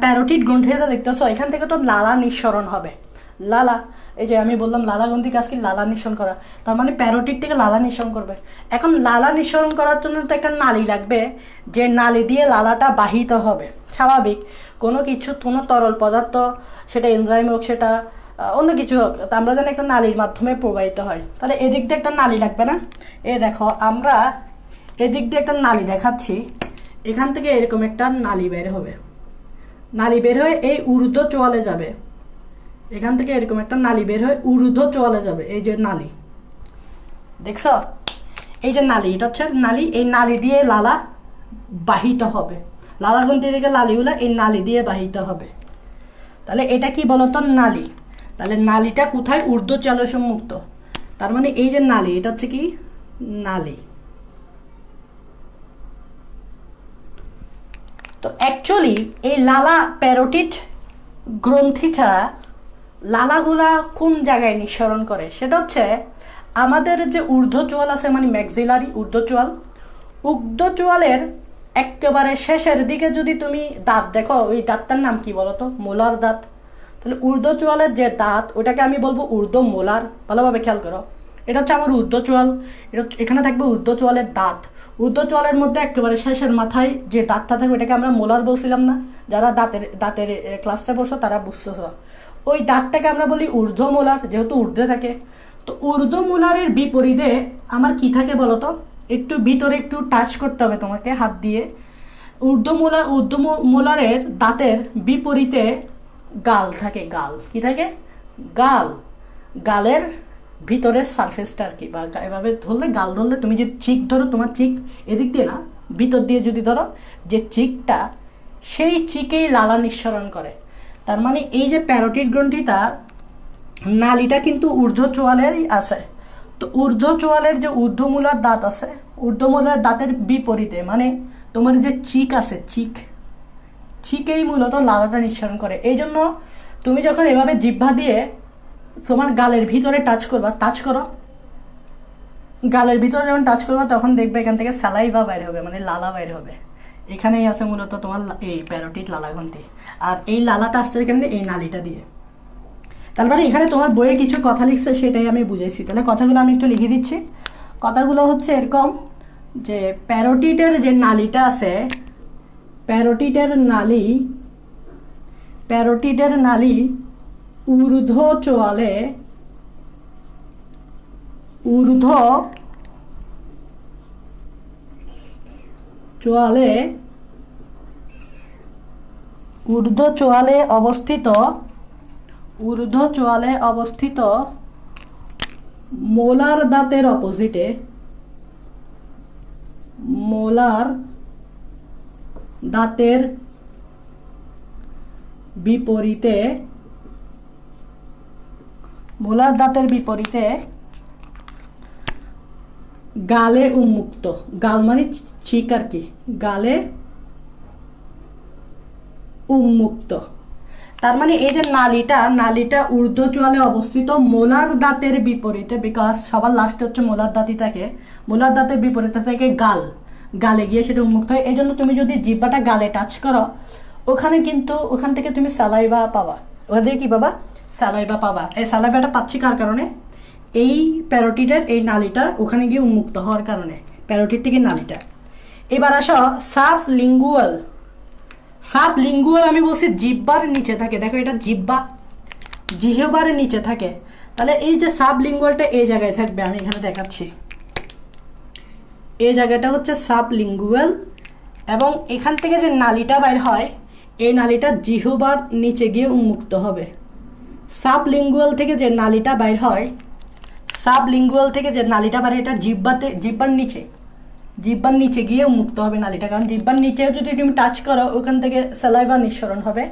প্যারোটিড গ্রন্থিটা দেখতেছো, এখান থেকে তো লালা নিঃসরণ হবে। লালা, এই যে আমি বললাম লালা গ্রন্থি কাজ কি, লালা নিঃসরণ করা। তার মানে প্যারোটিড থেকে লালা নিঃসরণ করবে। এখন লালা নিঃসরণ করার জন্য তো একটা নালী লাগবে, যে নালী দিয়ে লালাটা বাহিত হবে। স্বাভাবিক, কোনো তরল পদার্থ, সেটা এনজাইম হোক, সেটা অন্য কিছু হোক, আমরা জানি একটা নালীর মাধ্যমে প্রবাহিত হয়। তাহলে এদিক দিয়ে একটা নালী লাগবে না? দেখো আমরা এদিক দিয়ে একটা নালী দেখাচ্ছি, এখান থেকে এরকম একটা নালী বের হবে। নালী বের হয়ে এই ঊর্ধ্ব চোয়ালে যাবে, এখান থেকে এরকম একটা নালী বের হয়ে ঊর্ধ্ব চোয়ালে যাবে। এই যে নালী, দেখছ, এই যে নালী, এটা হচ্ছে নালী। এই নালী দিয়ে লালা বাহিত হবে, লালাগ্রন্থি থেকে লালীগুলা এই নালী দিয়ে বাহিত হবে। তাহলে এটা কি বলতো? নালী। তাহলে নালীটা কোথায়? ঊর্ধ্ব চোয়ালে সম্মুক্ত। তার মানে এই যে নালী, এটা হচ্ছে কি? নালী। তো অ্যাকচুয়ালি এই লালা প্যারোটিড গ্রন্থিটা লালাগুলা কোন জায়গায় নিঃসরণ করে? সেটা হচ্ছে আমাদের যে ঊর্ধ্ব চোয়াল আছে, মানে ম্যাক্সিলারি ঊর্ধ্ব চোয়াল, ঊর্ধ্ব চোয়ালের একেবারে শেষের দিকে যদি তুমি দাঁত দেখো, ওই দাঁতটার নাম কি বলতো? মোলার দাঁত। তাহলে ঊর্ধ্ব চোয়ালের যে দাঁত, ওটাকে আমি বলবো ঊর্ধ্ব মোলার। ভালোভাবে খেয়াল করো, এটা হচ্ছে আমার ঊর্ধ্ব চোয়াল, এটা এখানে থাকবে ঊর্ধ্ব চোয়ালের দাঁত। ঊর্ধ্ব চোয়ালের মধ্যে একেবারে শেষের মাথায় যে দাঁতটা থাকবে, এটাকে আমরা মোলার বলছিলাম না? যারা দাঁতের ক্লাসটা পড়ছো তারা বুঝতেছ। ওই দাঁতটাকে আমরা বলি ঊর্ধ্ব মোলার, যেহেতু ঊর্ধ্বে থাকে। তো ঊর্ধ্ব মোলারের বিপরীতে আমার কি থাকে বলতো? একটু ভিতরে একটু টাচ করতে হবে তোমাকে হাত দিয়ে। ঊর্ধ্ব মোলারের দাঁতের বিপরীতে গাল থাকে। গাল কি থাকে? গাল। গালের ভিতরের সারফেসটা আর কি, বা এভাবে ধরলে, গাল ধরলে, তুমি যে চিক ধরো, তোমার চিক এদিক দিয়ে না, ভিতর দিয়ে যদি ধরো, যে চিকটা, সেই চিকেই লালা নিঃসরণ করে। তার মানে এই যে প্যারোটিড গ্রন্থিটা, নালীটা কিন্তু ঊর্ধ্ব চোয়ালেরই আছে। তো ঊর্ধ্ব চোয়ালের যে ঊর্ধ্বমূলার দাঁত আছে, ঊর্ধ্বমূলার দাঁতের বিপরীতে, মানে তোমার যে চিক আছে, চিকেই মূলত লালাটা নিঃসরণ করে। এই জন্য তুমি যখন এভাবে জিহ্বা দিয়ে তোমার গালের ভিতরে টাচ করবা, টাচ করো, গালের ভিতরে যখন টাচ করবা, তখন দেখবে এখান থেকে সালাইভা বাইর হবে, মানে লালা বাইর হবে। এখানেই আছে মূলত তোমার এই প্যারোটিড লালা গ্রন্থি। আর এই লালাটা আসছে কেমনি? এই নালীটা দিয়ে। তার মানে এখানে তোমার বইয়ে কিছু কথা লিখছে, সেটাই আমি বুঝাইছি। তাহলে কথাগুলো আমি একটু লিখে দিচ্ছি। কথাগুলো হচ্ছে এরকম যে প্যারোটিডের যে নালীটা আছে, প্যারোটিডের নালী ঊর্ধ্ব চোয়ালে অবস্থিত মোলার দাঁতের অপোজিটে, মোলার দাঁতের বিপরীতে গালে উন্মুক্ত। গাল মানে চিক আর কি, গালে উন্মুক্ত। তার মানে এই যে নালীটা ঊর্ধ্ব চোয়ালে অবস্থিত মোলার দাঁতের বিপরীতে, বিকজ সবার লাস্টে হচ্ছে মোলার দাঁতই থাকে। মোলার দাঁতের বিপরীতে থেকে গালে গিয়ে সেটা উন্মুক্ত হয়। এই জন্য তুমি যদি জিহ্বাটা গালে টাচ করো, ওখান থেকে তুমি সালাইভা পাবা। ওখান থেকে কি পাবা? সালাইভা পাবা। এই সালাইভাটা পাচ্ছি কার কারণে? এই প্যারোটিডের এই নালীটা ওখানে গিয়ে উন্মুক্ত হওয়ার কারণে, প্যারোটিড থেকে নালীটা। এবার আসো সাবলিঙ্গুয়াল। আমি বলছি জিহ্বার নিচে থাকে। দেখো, এটা জিহ্বার নিচে থাকে। তাহলে এই যে সাবলিঙ্গুয়ালটা এই জায়গায় থাকবে, আমি এখানে দেখাচ্ছি। এই জায়গাটা হচ্ছে সাবলিঙ্গুয়াল, এবং এখান থেকে যে নালীটা বাইর হয়, এই নালীটা জিহ্বার নিচে গিয়ে উন্মুক্ত হবে। সাবলিঙ্গুয়াল থেকে যে নালীটা বাইর হয়, এটা জিহ্বার নিচে গিয়ে উন্মুক্ত হবে নালীটা। কারণ জিহ্বার নিচে যদি তুমি টাচ করো, ওখান থেকে সালাইভা নিঃসরণ হবে।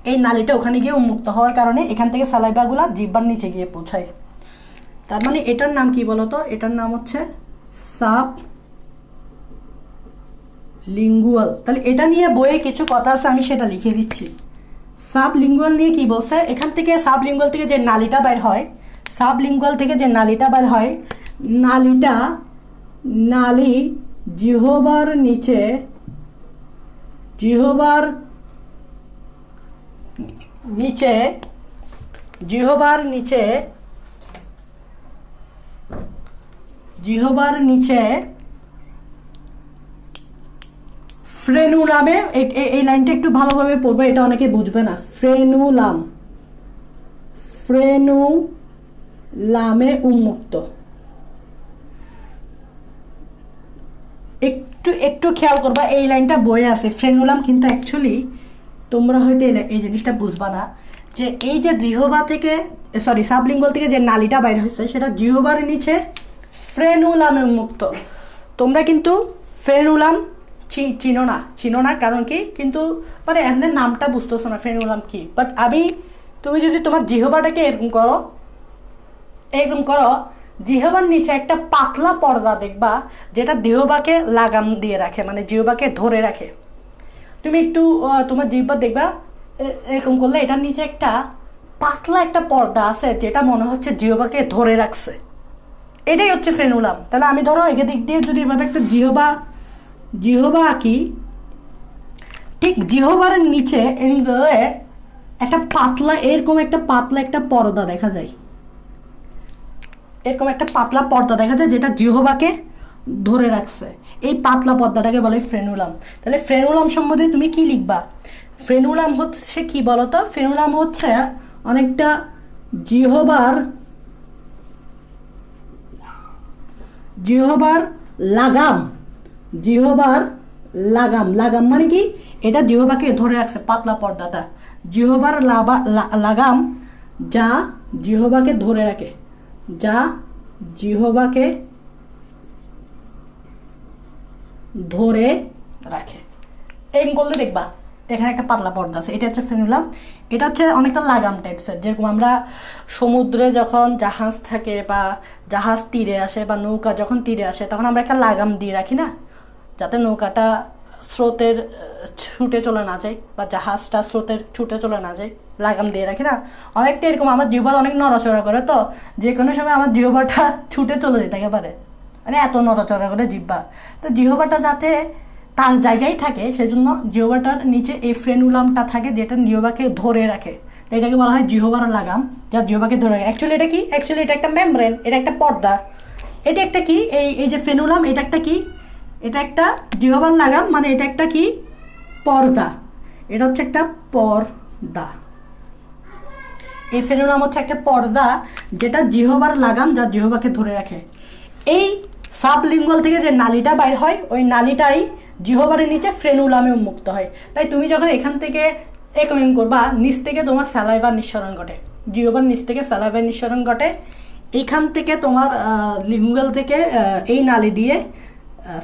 এই নালীটা ওখানে গিয়ে উন্মুক্ত হওয়ার কারণে এখান থেকে সালাইভাগুলা জিহ্বার নিচে গিয়ে পৌঁছায়। তার মানে এটার নাম কি বলতো? এটার নাম হচ্ছে সাবলিঙ্গুয়াল। তাহলে এটা নিয়ে বইয়ে কিছু কথা আছে, আমি সেটা লিখে দিচ্ছি। সাবলিঙ্গুয়াল নিয়ে কি বলছে? এখান থেকে সাবলিঙ্গুয়াল থেকে যে নালীটা বের হয়, নালী জিহ্বার নিচে ফ্রেনুলামে, এই লাইনটা একটু ভালোভাবে পড়বো, এটা অনেকে বুঝবে না। ফ্রেনুলামে উন্মুক্ত। একটু খেয়াল করবা, এই লাইনটা বয়ে আছে। ফ্রেনুলাম কিন্তু অ্যাকচুয়ালি তোমরা হয়তো এই জিনিসটা বুঝবা না যে এই যে জিহবা থেকে সরি সাবলিঙ্গুয়াল থেকে যে নালীটা বাইর হয়েছে সেটা জিহবার নিচে ফ্রেনুলামে উন্মুক্ত। তোমরা কিন্তু ফ্রেনুলাম চিনো না, কারণ কি কিন্তু মানে এমনি নামটা বুঝতেছো না ফ্রেনুলাম কি। বাট তুমি যদি তোমার জিহবাটাকে এরকম করো, জিহবার নিচে একটা পাতলা পর্দা দেখবা যেটা জিহবাকে লাগাম দিয়ে রাখে, মানে জিহবাকে ধরে রাখে। তুমি একটু তোমার জিহ্বা দেখবা এরকম করলে এটার নিচে একটা পাতলা একটা পর্দা আছে যেটা মনে হচ্ছে জিহবাকে ধরে রাখছে, এটাই হচ্ছে ফ্রেনুলাম। তাহলে আমি ধরো একে দিক দিয়ে যদি এভাবে একটা জিহবা আঁকি, ঠিক জিহবার নিচে একটা পাতলা এরকম একটা পাতলা একটা পর্দা দেখা যায়, এরকম একটা পাতলা পর্দা দেখা যায় যেটা জিহবাকে ধরে রাখছে। এই পাতলা পর্দাটাকে বলে ফ্রেনুলাম। তাহলে ফ্রেনুলাম সম্বন্ধে তুমি কি লিখবা? ফ্রেনুলাম হচ্ছে কি বলতো? ফ্রেনুলাম হচ্ছে অনেকটা জিহবার লাগাম মানে কি? এটা জিহবাকে ধরে রাখছে পাতলা পর্দাটা, জিহবার লাগাম যা জিহবাকে ধরে রাখে, যা জিহবাকে ধরে রাখে। এই করলে দেখবা এখানে একটা পাতলা পর্দা আছে, এটা হচ্ছে ফ্রেনুলাম। এটা হচ্ছে অনেকটা লাগাম টাইপসের, যেরকম আমরা সমুদ্রে যখন জাহাজ থাকে বা জাহাজ তীরে আসে বা নৌকা যখন তীরে আসে তখন আমরা একটা লাগাম দিয়ে রাখি না, যাতে নৌকাটা স্রোতের ছুটে চলে না যায় বা জাহাজটা স্রোতের ছুটে চলে না যায়, লাগাম দিয়ে রাখি না। অনেকটা এরকম আমার জিহ্বা অনেক নড়াচড়া করে, তো যে কোনো সময় আমার জিহ্বাটা ছুটে চলে যেতে পারে, মানে এত নড়াচড়া করে জিহ্বা। তো জিহ্বাটা যাতে তার জায়গায় থাকে সেজন্য জিহ্বাটার নিচে এই ফ্রেনুলামটা থাকে যেটা জিহ্বাকে ধরে রাখে। তো এটাকে বলা হয় জিহ্বার লাগাম যা জিহ্বাকে ধরে রাখে। অ্যাকচুয়ালি এটা কি? অ্যাকচুয়ালি এটা একটা মেমব্রেন, এটা একটা পর্দা। এটা একটা কি? এই যে ফ্রেনুলাম এটা একটা কি? এটা একটা জিহ্বার লাগাম, মানে এটা একটা কি? পর্দা। এটা হচ্ছে একটা পর্দা। এই ফ্রেনুলাম হচ্ছে একটা পর্দা যেটা জিহ্বার লাগাম যা জিহ্বাকে ধরে রাখে। এই সাবলিঙ্গুয়াল থেকে যে নালীটা বাইর হয় ওই নালীটাই জিহ্বার নিচে ফ্রেনুলামে উন্মুক্ত হয়। তাই তুমি যখন এখান থেকে একমিং করবা, নিচ থেকে তোমার স্যালাইভার নিঃসরণ ঘটে, জিহ্বার নিচ থেকে স্যালাইভার নিঃসরণ ঘটে। এইখান থেকে তোমার লিঙ্গুয়াল থেকে এই নালী দিয়ে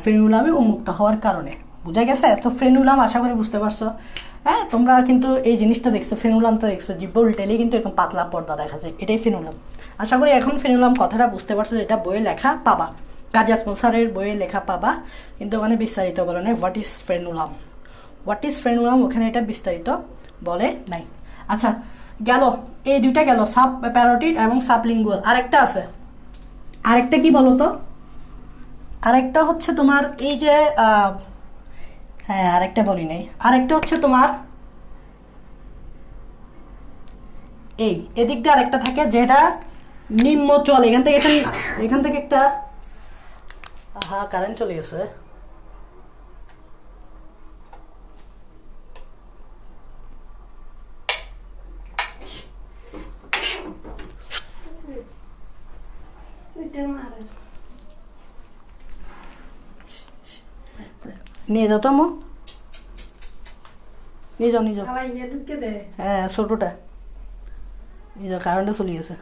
ফ্রেনুলামে উন্মুক্ত হওয়ার কারণে। বুঝা গেছে? তো ফ্রেনুলাম আশা করি বুঝতে পারছো। হ্যাঁ, তোমরা কিন্তু এই জিনিসটা দেখছো, ফ্রেনুলামটা দেখছো, জিহ্বা উল্টেলে কিন্তু এরকম পাতলা পর্দা দেখা যায়, এটাই ফ্রেনুলাম। আশা করি এখন ফ্রেনুলাম কথাটা বুঝতে পারছো, যেটা বইয়ে লেখা পাবা, কাজী আজমল স্যারের বইয়ে লেখা পাবা, কিন্তু ওখানে বিস্তারিত বলে নাই হোয়াট ইজ ফ্রেনুলাম, ওখানে এটা বিস্তারিত বলে নাই। আচ্ছা, গেল এই দুইটা গেল, সাব প্যারোটিড এবং সাবলিঙ্গুয়াল। আরেকটা আছে, আরেকটা কি বলো তো? আরেকটা হচ্ছে তোমার এই যে হ্যাঁ আরেকটা বলি নাই, আরেকটা হচ্ছে তোমার এই এদিক দিয়ে আরেকটা থাকে যেটা নিম্ন চল। এখান থেকে একটা কারেন্ট চলে গেছে। নিয়ে যাও তো মো, নিয়ে যাও হ্যাঁ ছোটটা নিয়ে যাও, কারেন্টটা চলে গেছে।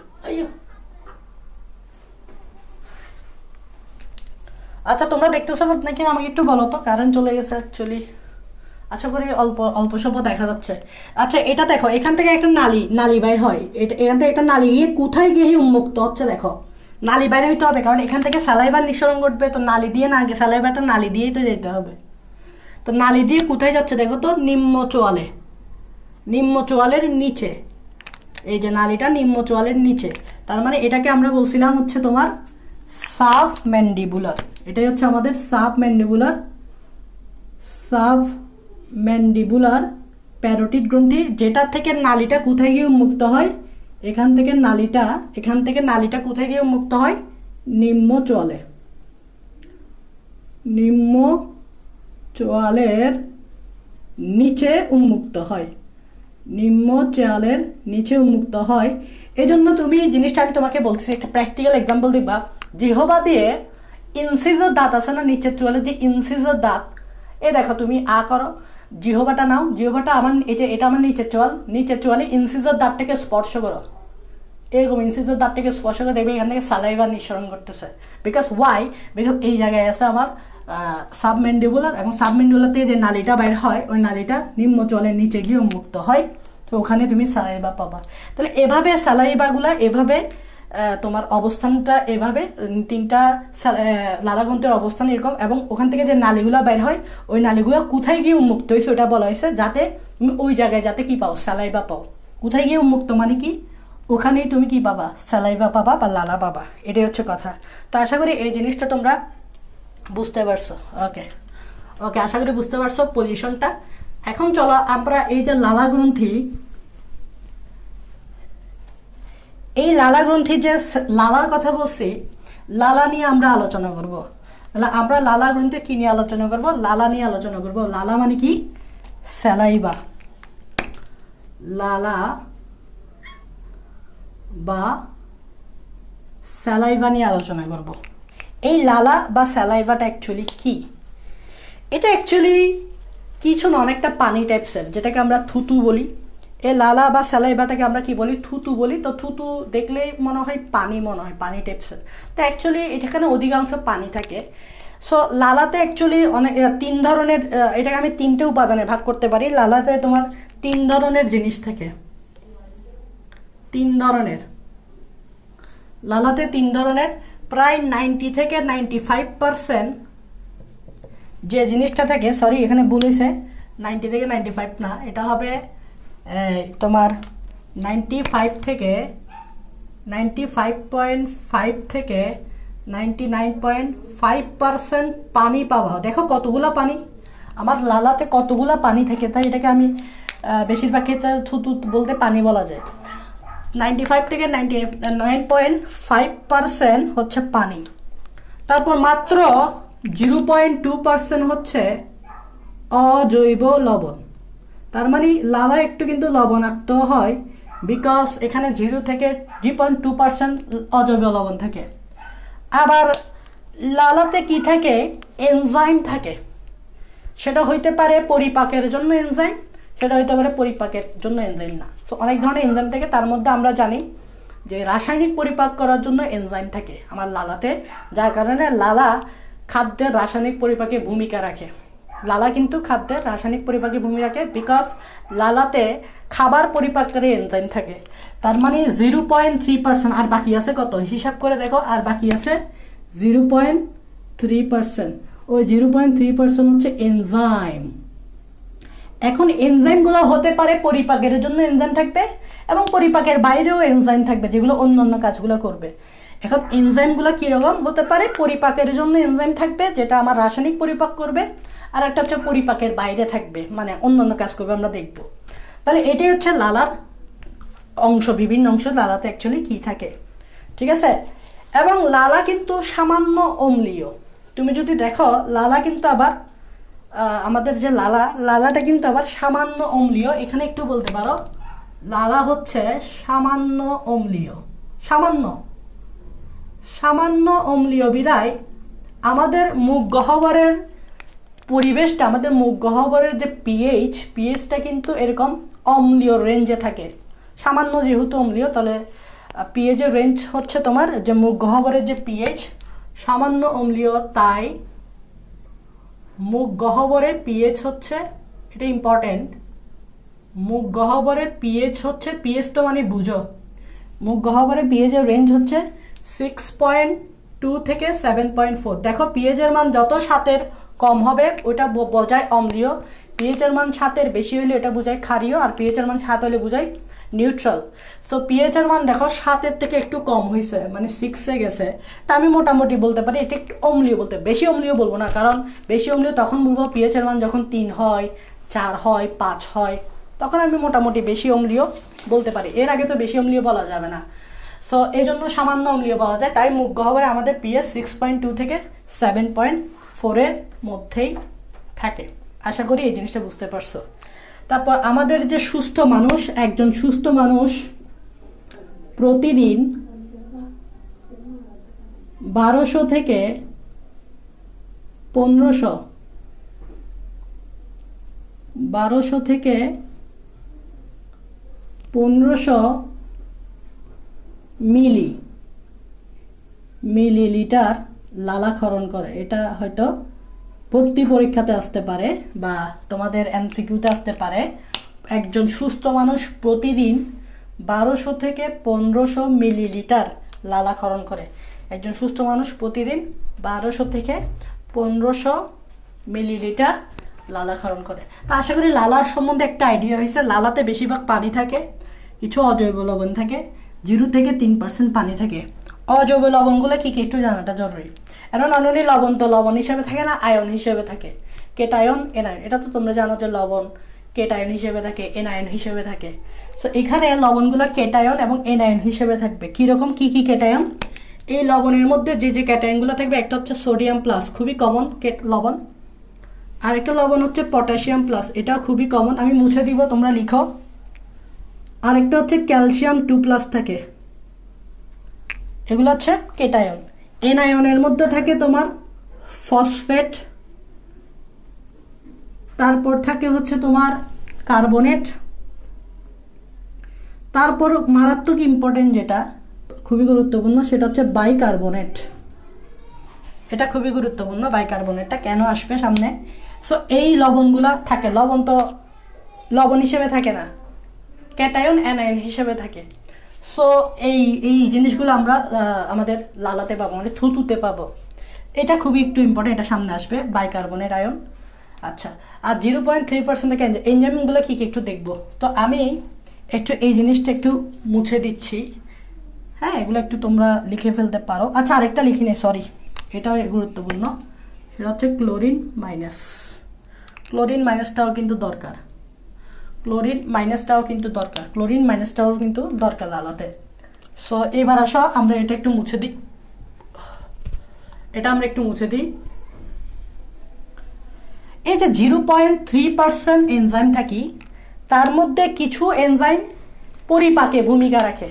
আচ্ছা, তোমরা দেখতেছো নাকি আমাকে একটু বলো তো? কারেন্ট চলে গেছে অ্যাকচুয়ালি, আশা করি অল্প স্বল্প দেখা যাচ্ছে। আচ্ছা, এটা দেখো, এখান থেকে একটা নালী বাইর হয়, এখান থেকে একটা নালী গিয়ে কোথায় গিয়ে উন্মুক্ত হচ্ছে? দেখো, নালী বাইরে হইতে হবে, কারণ এখান থেকে স্যালাইভার নিঃসরণ ঘটবে, তো নালী দিয়ে না আগে, স্যালাইভারটা নালী দিয়েই তো যেতে হবে। তো নালী দিয়ে কোথায় যাচ্ছে দেখো তো? নিম্ন চোয়ালের নিচে। এই যে নালীটা নিম্ন চোয়ালের নিচে, তার মানে এটাকে আমরা বলছিলাম হচ্ছে তোমার সাবম্যান্ডিবুলার। এটাই হচ্ছে আমাদের সাবম্যান্ডিবুলার প্যারোটিড গ্রন্থি, যেটা থেকে নালীটা কোথায় গিয়ে উন্মুক্ত হয়? এখান থেকে নালীটা কোথায় গিয়ে উন্মুক্ত হয়? নিম্ন চোয়ালের নিচে উন্মুক্ত হয়, এই জন্য তুমি এই জিনিসটা আমি তোমাকে বলতেছি, একটা প্র্যাকটিক্যাল এক্সাম্পল দিবা। জিহ্বা দিয়ে ইনসিজার দাঁত আছে না, নিচের চোয়ালের যে ইনসিজার দাঁত, এ দেখো তুমি করো, জিহ্বাটা নাও, জিহ্বাটা আমার এটা আমার নিচের চোয়ালে ইনসিজার দাঁতটাকে স্পর্শ করো, এরকম ইনসিজার দাঁতটাকে স্পর্শ করে দেখবে এখান থেকে সালাইভা নিঃসরণ করতেছে। বিকজ এই জায়গায় আছে আমার সাবমেন্ডিবুলার, এবং সাবমেন্ডিবুলার থেকে যে নালীটা বাইর হয় ওই নালীটা নিম্ন চোয়ালের নিচে গিয়ে উন্মুক্ত হয়, তো ওখানে তুমি সালাইভা পাবা। তাহলে এভাবে সালাইভাগুলা এভাবে তোমার অবস্থানটা এভাবে, তিনটা লালাগ্রন্থের অবস্থান এরকম, এবং ওখান থেকে যে নালীগুলা বের হয় ওই নালীগুলো কোথায় গিয়ে উন্মুক্ত হয়েছে ওটা বলা হয়েছে, যাতে তুমি ওই জায়গায় যাতে কি পাও, সালাইভা পাও। কোথায় গিয়ে উন্মুক্ত মানে কি, ওখানেই তুমি কি পাবা, সালাইভা পাবা বা লালা পাবা, এটাই হচ্ছে কথা। তো আশা করি এই জিনিসটা তোমরা বুঝতে পারছো। ওকে ওকে, আশা করি বুঝতে পারছো পজিশনটা। এখন চলো আমরা এই যে লালা গ্রন্থি, এই লালা গ্রন্থি যে লালার কথা বলছি, লালা নিয়ে আমরা আলোচনা করব। আমরা লালা গ্রন্থে কি নিয়ে আলোচনা করব, লালা নিয়ে আলোচনা করব। লালা মানে কি, স্যালাইভা, লালা বা স্যালাইভা নিয়ে আলোচনা করব। এই লালা বা স্যালাইভাটা অ্যাকচুয়ালি কি? এটা অ্যাকচুয়ালি কিছু না, অনেকটা পানি টাইপসের, যেটাকে আমরা থুতু বলি। এই লালা বা স্যালাইভাটাকে আমরা কি বলি, থুতু বলি। তো থুতু দেখলেই মনে হয় পানি টাইপসের। তো অ্যাকচুয়ালি এখানে অধিকাংশ পানি থাকে। সো লালাতে অ্যাকচুয়ালি অনেক তিন ধরনের, এটাকে আমি তিনটে উপাদানে ভাগ করতে পারি। লালাতে তোমার তিন ধরনের জিনিস থাকে, লালাতে তিন ধরনের, প্রায় 90 থেকে 95% যে জিনিসটা থাকে, সরি এখানে ভুল হয়েছে, 90 থেকে 95 না, এটা হবে তোমার 95.5 থেকে 99.5% পানি পাওয়া। দেখো কতগুলা পানি, আমার লালাতে কতগুলা পানি থাকে, তাই এটাকে আমি বেশিরভাগ ক্ষেত্রে থুতু বলতে পানি বলা যায়। 95 থেকে 99.5% হচ্ছে পানি। তারপর মাত্র 0.2% হচ্ছে অজৈব লবণ। তার মানে লালা একটু কিন্তু লবণাক্ত হয়, বিকজ এখানে 0 থেকে 0.2% অজৈব লবণ থাকে। আবার লালাতে কি থাকে, এনজাইম থাকে। সেটা হইতে পারে পরিপাকের জন্য এনজাইম, সেটা হইতে পারে পরিপাকের জন্য এনজাইম না। সো অনেক ধরনের এনজাইম থাকে, তার মধ্যে আমরা জানি যে রাসায়নিক পরিপাক করার জন্য এনজাইম থাকে আমার লালাতে, যার কারণে লালা খাদ্যের রাসায়নিক পরিপাকে ভূমিকা রাখে। লালা কিন্তু খাদ্যের রাসায়নিক পরিপাকে ভূমিকা রাখে, বিকজ লালাতে খাবার পরিপাককারী এনজাইম থাকে। তার মানে 0.3%, আর বাকি আছে কত, হিসাব করে দেখো, আর বাকি আছে 0.3%। ওই 0.3% হচ্ছে এনজাইম। এখন এনজাইমগুলো হতে পারে পরিপাকের জন্য এনজাইম থাকবে, এবং পরিপাকের বাইরেও এনজাইম থাকবে যেগুলো অন্যান্য কাজগুলো করবে। এখন এনজাইমগুলো কীরকম হতে পারে, পরিপাকের জন্য এনজাইম থাকবে যেটা আমার রাসায়নিক পরিপাক করবে, আর একটা হচ্ছে পরিপাকের বাইরে থাকবে, মানে অন্যান্য কাজ করবে, আমরা দেখব। তাহলে এটাই হচ্ছে লালার অংশ, বিভিন্ন অংশ লালাতে অ্যাকচুয়ালি কী থাকে, ঠিক আছে। এবং লালা কিন্তু সামান্য অম্লীয়। তুমি যদি দেখো লালা কিন্তু আবার আমাদের যে লালাটা কিন্তু আবার সামান্য অম্লীয়। এখানে একটু বলতে পারো লালা হচ্ছে সামান্য অম্লীয়, সামান্য অম্লীয় বিদায় আমাদের মুখ গহ্বরের পরিবেশটা, আমাদের মুখ গহ্বরের যে পিএইচটা কিন্তু এরকম অম্লীয় রেঞ্জে থাকে। সামান্য যেহেতু অম্লীয়, তাহলে পিএইচের রেঞ্জ হচ্ছে তোমার যে মুখ গহ্বরের যে পিএইচ সামান্য অম্লীয়, তাই মুখ গহ্বরের পিএইচ হচ্ছে, এটা ইম্পর্টেন্ট, মুখ গহ্বরের পিএইচ হচ্ছে, পিএইচ তো মানে বুঝো, মুখ গহ্বরের পিএইচের রেঞ্জ হচ্ছে 6.2 থেকে 7.4। দেখো পিএইচের মান যত 7-এর কম হবে ওটা বোঝায় অম্লীয়, পিএইচের মান 7-এর বেশি হলে এটা বোঝায় ক্ষারীয়, আর পিএইচের মান 7 হলে বোঝায় নিউট্রাল। সো পিএইচের মান দেখো 7-এর থেকে একটু কম হয়েছে, মানে 6-এ গেছে, তা আমি মোটামুটি বলতে পারি এটা একটু অম্লীয়, বলতে বেশি অম্লীয় বলবো না, কারণ বেশি অম্লীয় তখন বলবো পিএইচের মান যখন 3 হয়, 4 হয়, 5 হয়, তখন আমি মোটামুটি বেশি অম্লীয় বলতে পারি। এর আগে তো বেশি অম্লীয় বলা যাবে না। সো এই জন্য সামান্য অম্লীয় বলা যায়। তাই মুখ গহ্বরে আমাদের পিএইচ 6.2 থেকে 7.4-এর মধ্যেই থাকে। আশা করি এই জিনিসটা বুঝতে পারছো। তারপর আমাদের যে সুস্থ মানুষ, একজন সুস্থ মানুষ প্রতিদিন 1200 থেকে 1500 1200 থেকে 1500 মিলিলিটার লালা ক্ষরণ করে। এটা হয়তো ভর্তি পরীক্ষাতে আসতে পারে বা তোমাদের এমসিকিউতে আসতে পারে। একজন সুস্থ মানুষ প্রতিদিন 1200 থেকে 1500 মিলিলিটার লালা ক্ষরণ করে। একজন সুস্থ মানুষ প্রতিদিন 1200 থেকে 1500 মিলিলিটার লালা ক্ষরণ করে। তো আশা করি লালার সম্বন্ধে একটা আইডিয়া হয়েছে। লালাতে বেশিরভাগ পানি থাকে, কিছু অজৈব লবণ থাকে, 0 থেকে 3% পানি থাকে। অজৈব লবণগুলো কী কী একটু জানাটা জরুরি। এখন অনলি লবণ তো লবণ হিসেবে থাকে না, আয়ন হিসেবে থাকে। কেটায়ন এনায়ন, এটা তো তোমরা জানো যে লবণ কেটায়ন হিসেবে থাকে, এনায়ন হিসেবে থাকে। সো এখানে লবণগুলো কেটায়ন এবং এনায়ন হিসেবে থাকবে। কীরকম কী কী কেটায়ন? এই লবণের মধ্যে যে যে ক্যাটায়নগুলো থাকবে, একটা হচ্ছে সোডিয়াম প্লাস, খুবই কমন লবণ। আরেকটা লবণ হচ্ছে পটাশিয়াম প্লাস, এটাও খুবই কমন, আমি মুছে দিব, তোমরা লিখো। আরেকটা হচ্ছে ক্যালসিয়াম 2+ থাকে, এগুলো হচ্ছে কেটায়ন। এনায়নের মধ্যে থাকে তোমার ফসফেট, তারপর থাকে হচ্ছে তোমার কার্বনেট, তারপর মারাত্মক ইম্পর্টেন্ট যেটা খুবই গুরুত্বপূর্ণ সেটা হচ্ছে বাইকার্বনেট। এটা খুবই গুরুত্বপূর্ণ, বাইকার্বনেটটা কেন আসবে সামনে। সো এই লবণগুলা থাকে, লবণ তো লবণ হিসেবে থাকে না, ক্যাটায়ন অ্যানায়ন হিসেবে থাকে। সো এই জিনিসগুলো আমরা আমাদের লালাতে পাবো, মানে থুতুতে পাবো। এটা খুবই একটু ইম্পর্টেন্ট, এটা সামনে আসবে, বাইকার্বনেট আয়ন। আচ্ছা, আর 0.3% থেকে এনজাইমগুলো কী কী একটু দেখবো। তো আমি একটু এই জিনিসটা একটু মুছে দিচ্ছি। হ্যাঁ, এগুলো একটু তোমরা লিখে ফেলতে পারো। আচ্ছা, আরেকটা লিখি নেই, সরি, এটাও গুরুত্বপূর্ণ, সেটা হচ্ছে ক্লোরিন মাইনাস। ক্লোরিন মাইনাসটাও কিন্তু দরকার, ক্লোরিন মাইনাসটাও কিন্তু দরকার লালাতে। সো এবার আসো আমরা এটা একটু মুছে দিই, এই যে 0.3% এনজাইম থাকি, তার মধ্যে কিছু এনজাইম পরিপাকে ভূমিকা রাখে।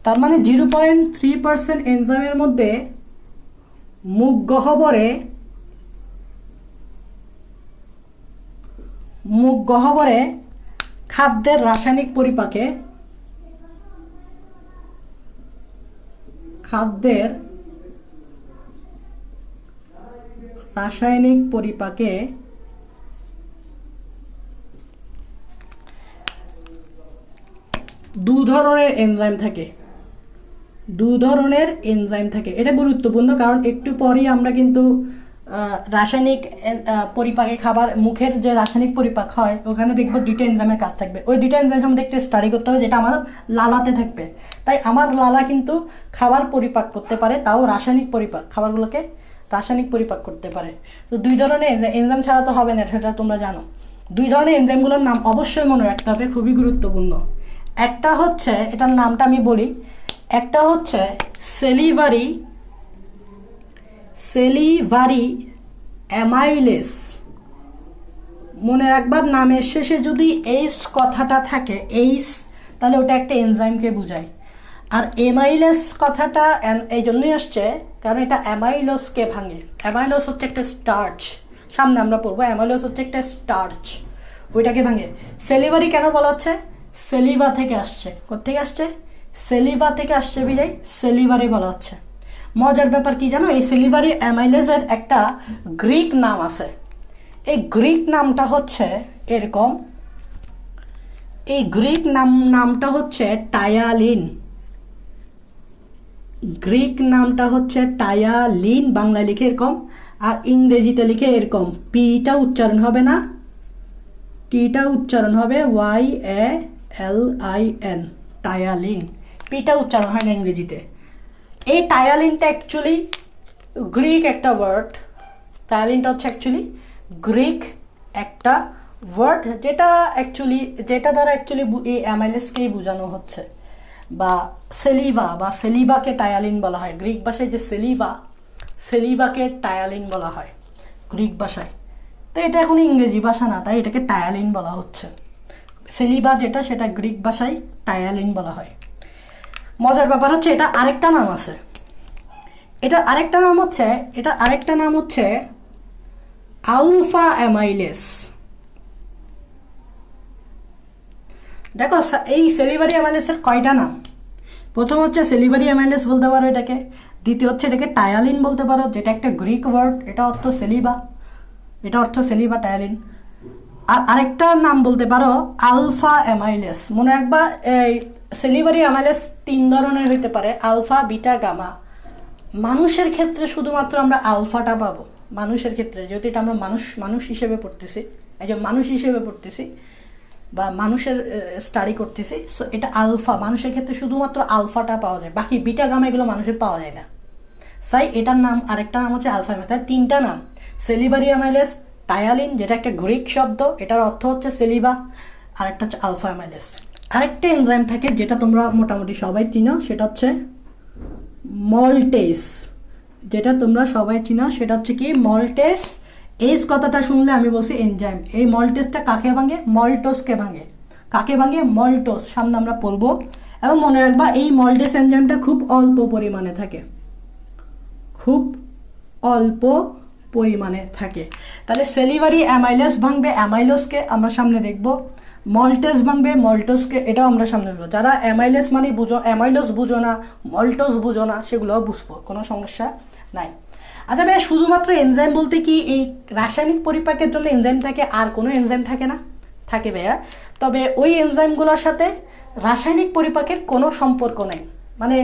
তার মানে 0.3% এনজাইমের মধ্যে মুখ গহ্বরে খাদ্যের রাসায়নিক পরিপাকে দু ধরনের এনজাইম থাকে। এটা গুরুত্বপূর্ণ, কারণ একটু পরেই আমরা কিন্তু রাসায়নিক পরিপাকে খাবার, মুখের যে রাসায়নিক পরিপাক হয় ওখানে দেখবো 2টা এনজাইমের কাজ থাকবে। ওই 2টা এনজাইম আমাদের একটু স্টাডি করতে হবে, যেটা আমার লালাতে থাকবে। তাই আমার লালা কিন্তু খাবার পরিপাক করতে পারে, তাও খাবারগুলোকে রাসায়নিক পরিপাক করতে পারে। তো 2 ধরনের এনজাইম ছাড়া তো হবে না, সেটা তোমরা জানো। 2 ধরনের এনজাইমগুলোর নাম অবশ্যই মনে রাখতে হবে, খুবই গুরুত্বপূর্ণ। একটা হচ্ছে, এটার নামটা আমি বলি, একটা হচ্ছে সেলিভারি অ্যামাইলেস। মনে রাখবার, নামের শেষে যদি এইস কথাটা থাকে, এইস, তাহলে ওটা একটা এনজাইমকে বোঝায়। আর অ্যামাইলেস কথাটা এই জন্যই আসছে কারণ এটা অ্যামাইলোসকে ভাঙে। অ্যামাইলোস হচ্ছে একটা স্টার্চ, সামনে আমরা পড়বো। অ্যামাইলোস হচ্ছে একটা স্টার্চ, ওইটাকে ভাঙে। সেলিভারি কেন বলা হচ্ছে? সেলিভা থেকে আসছে। কোথেকে আসছে? সেলিভা থেকে আসছে, বিদায় সেলিভারি বলা হচ্ছে। মজার ব্যাপার কি জানো, এই সেলিভারি অ্যামাইলেজের একটা গ্রিক নাম আছে। এই গ্রিক নামটা হচ্ছে এরকম, এই গ্রিক নামটা হচ্ছে টায়ালিন। গ্রিক নামটা হচ্ছে টায়ালিন, বাংলায় লিখে এরকম, আর ইংরেজিতে লিখে এরকম। পিটা উচ্চারণ হবে না, টিটা উচ্চারণ হবে YALIN, টায়ালিন। পিটা উচ্চারণ হয় না ইংরেজিতে। এই টায়ালিনটা অ্যাকচুয়ালি গ্রিক একটা ওয়ার্ড। টায়ালিনটা হচ্ছে অ্যাকচুয়ালি গ্রিক একটা ওয়ার্ড, যেটা দ্বারা অ্যাকচুয়ালি এই অ্যামাইলেসকেই বোঝানো হচ্ছে, বা সেলিভাকে টায়ালিন বলা হয়। গ্রিক ভাষায় যে সেলিভাকে টায়ালিন বলা হয় গ্রিক ভাষায়। তো এটা এখন ইংরেজি ভাষা না, তাই এটাকে টায়ালিন বলা হচ্ছে। সেলিভা যেটা, সেটা গ্রিক ভাষায় টায়ালিন বলা হয়। মজার ব্যাপার হচ্ছে এটা আরেকটা নাম আছে, এটা আরেকটা নাম হচ্ছে আলফা অ্যামাইলেস। দেখো এই সেলিভারি অ্যামাইলেসের কয়টা নাম? প্রথম হচ্ছে সেলিভারি অ্যামাইলেস বলতে পারো এটাকে, দ্বিতীয় হচ্ছে এটাকে টায়ালিন বলতে পারো, যেটা একটা গ্রিক ওয়ার্ড, এটা অর্থ সেলিবা, এটা অর্থ সেলিবা টায়ালিন। আর আরেকটা নাম বলতে পারো আলফা অ্যামাইলেস। মনে রাখবা এই সেলিভারি অ্যামাইলেস 3 ধরনের হইতে পারে, আলফা, বিটা, গামা। মানুষের ক্ষেত্রে শুধুমাত্র আমরা আলফাটা পাবো, মানুষের ক্ষেত্রে, যেহেতু এটা আমরা মানুষ হিসেবে পড়তেছি, একজন মানুষ হিসেবে পড়তেছি বা মানুষের স্টাডি করতেছি, সো এটা আলফা, মানুষের ক্ষেত্রে শুধুমাত্র আলফাটা পাওয়া যায়, বাকি বিটা গামা এগুলো মানুষের পাওয়া যায় না। তাই এটার নাম, আরেকটা নাম হচ্ছে আলফা অ্যামাইলেস। তাই 3টা নাম, সেলিভারি অ্যামাইলেস, টায়ালিন যেটা একটা গ্রিক শব্দ, এটার অর্থ হচ্ছে সেলিবা, আর একটা হচ্ছে আলফা অ্যামাইলেস। আরেকটা এনজাইম থাকে যেটা তোমরা মোটামুটি সবাই চিনো, সেটা হচ্ছে মল্টেস, যেটা তোমরা সবাই চিনো, সেটা হচ্ছে কি মল্টেস। এই কথাটা শুনলে আমি বলছি এনজাইম। এই মল্টেসটা কাকে ভাঙে? মল্টোসকে ভাঙে। কাকে ভাঙে? মল্টোস। সামনে আমরা পড়বো। এবং মনে রাখবা এই মল্টেস এনজাইমটা খুব অল্প পরিমাণে থাকে, খুব অল্প পরিমাণে থাকে। তাহলে সেলিভারি অ্যামাইলেস ভাঙবে অ্যামাইলোসকে, আমরা সামনে দেখব। মল্টেস ভাঙবে মল্টোসকে, এটাও আমরা সামনে দেখবো। যারা অ্যামাইলেস মানে বুঝো, অ্যামাইলোস বুঝো না, মল্টোস বুঝো না, সেগুলোও বুঝবো, কোনো সমস্যা নাই। আচ্ছা ভাইয়া, শুধুমাত্র এনজাইম বলতে কি এই রাসায়নিক পরিপাকের জন্য এনজাইম থাকে, আর কোনো এনজাইম থাকে না? থাকে ভাইয়া, তবে ওই এনজাইমগুলোর সাথে রাসায়নিক পরিপাকের কোনো সম্পর্ক নেই। মানে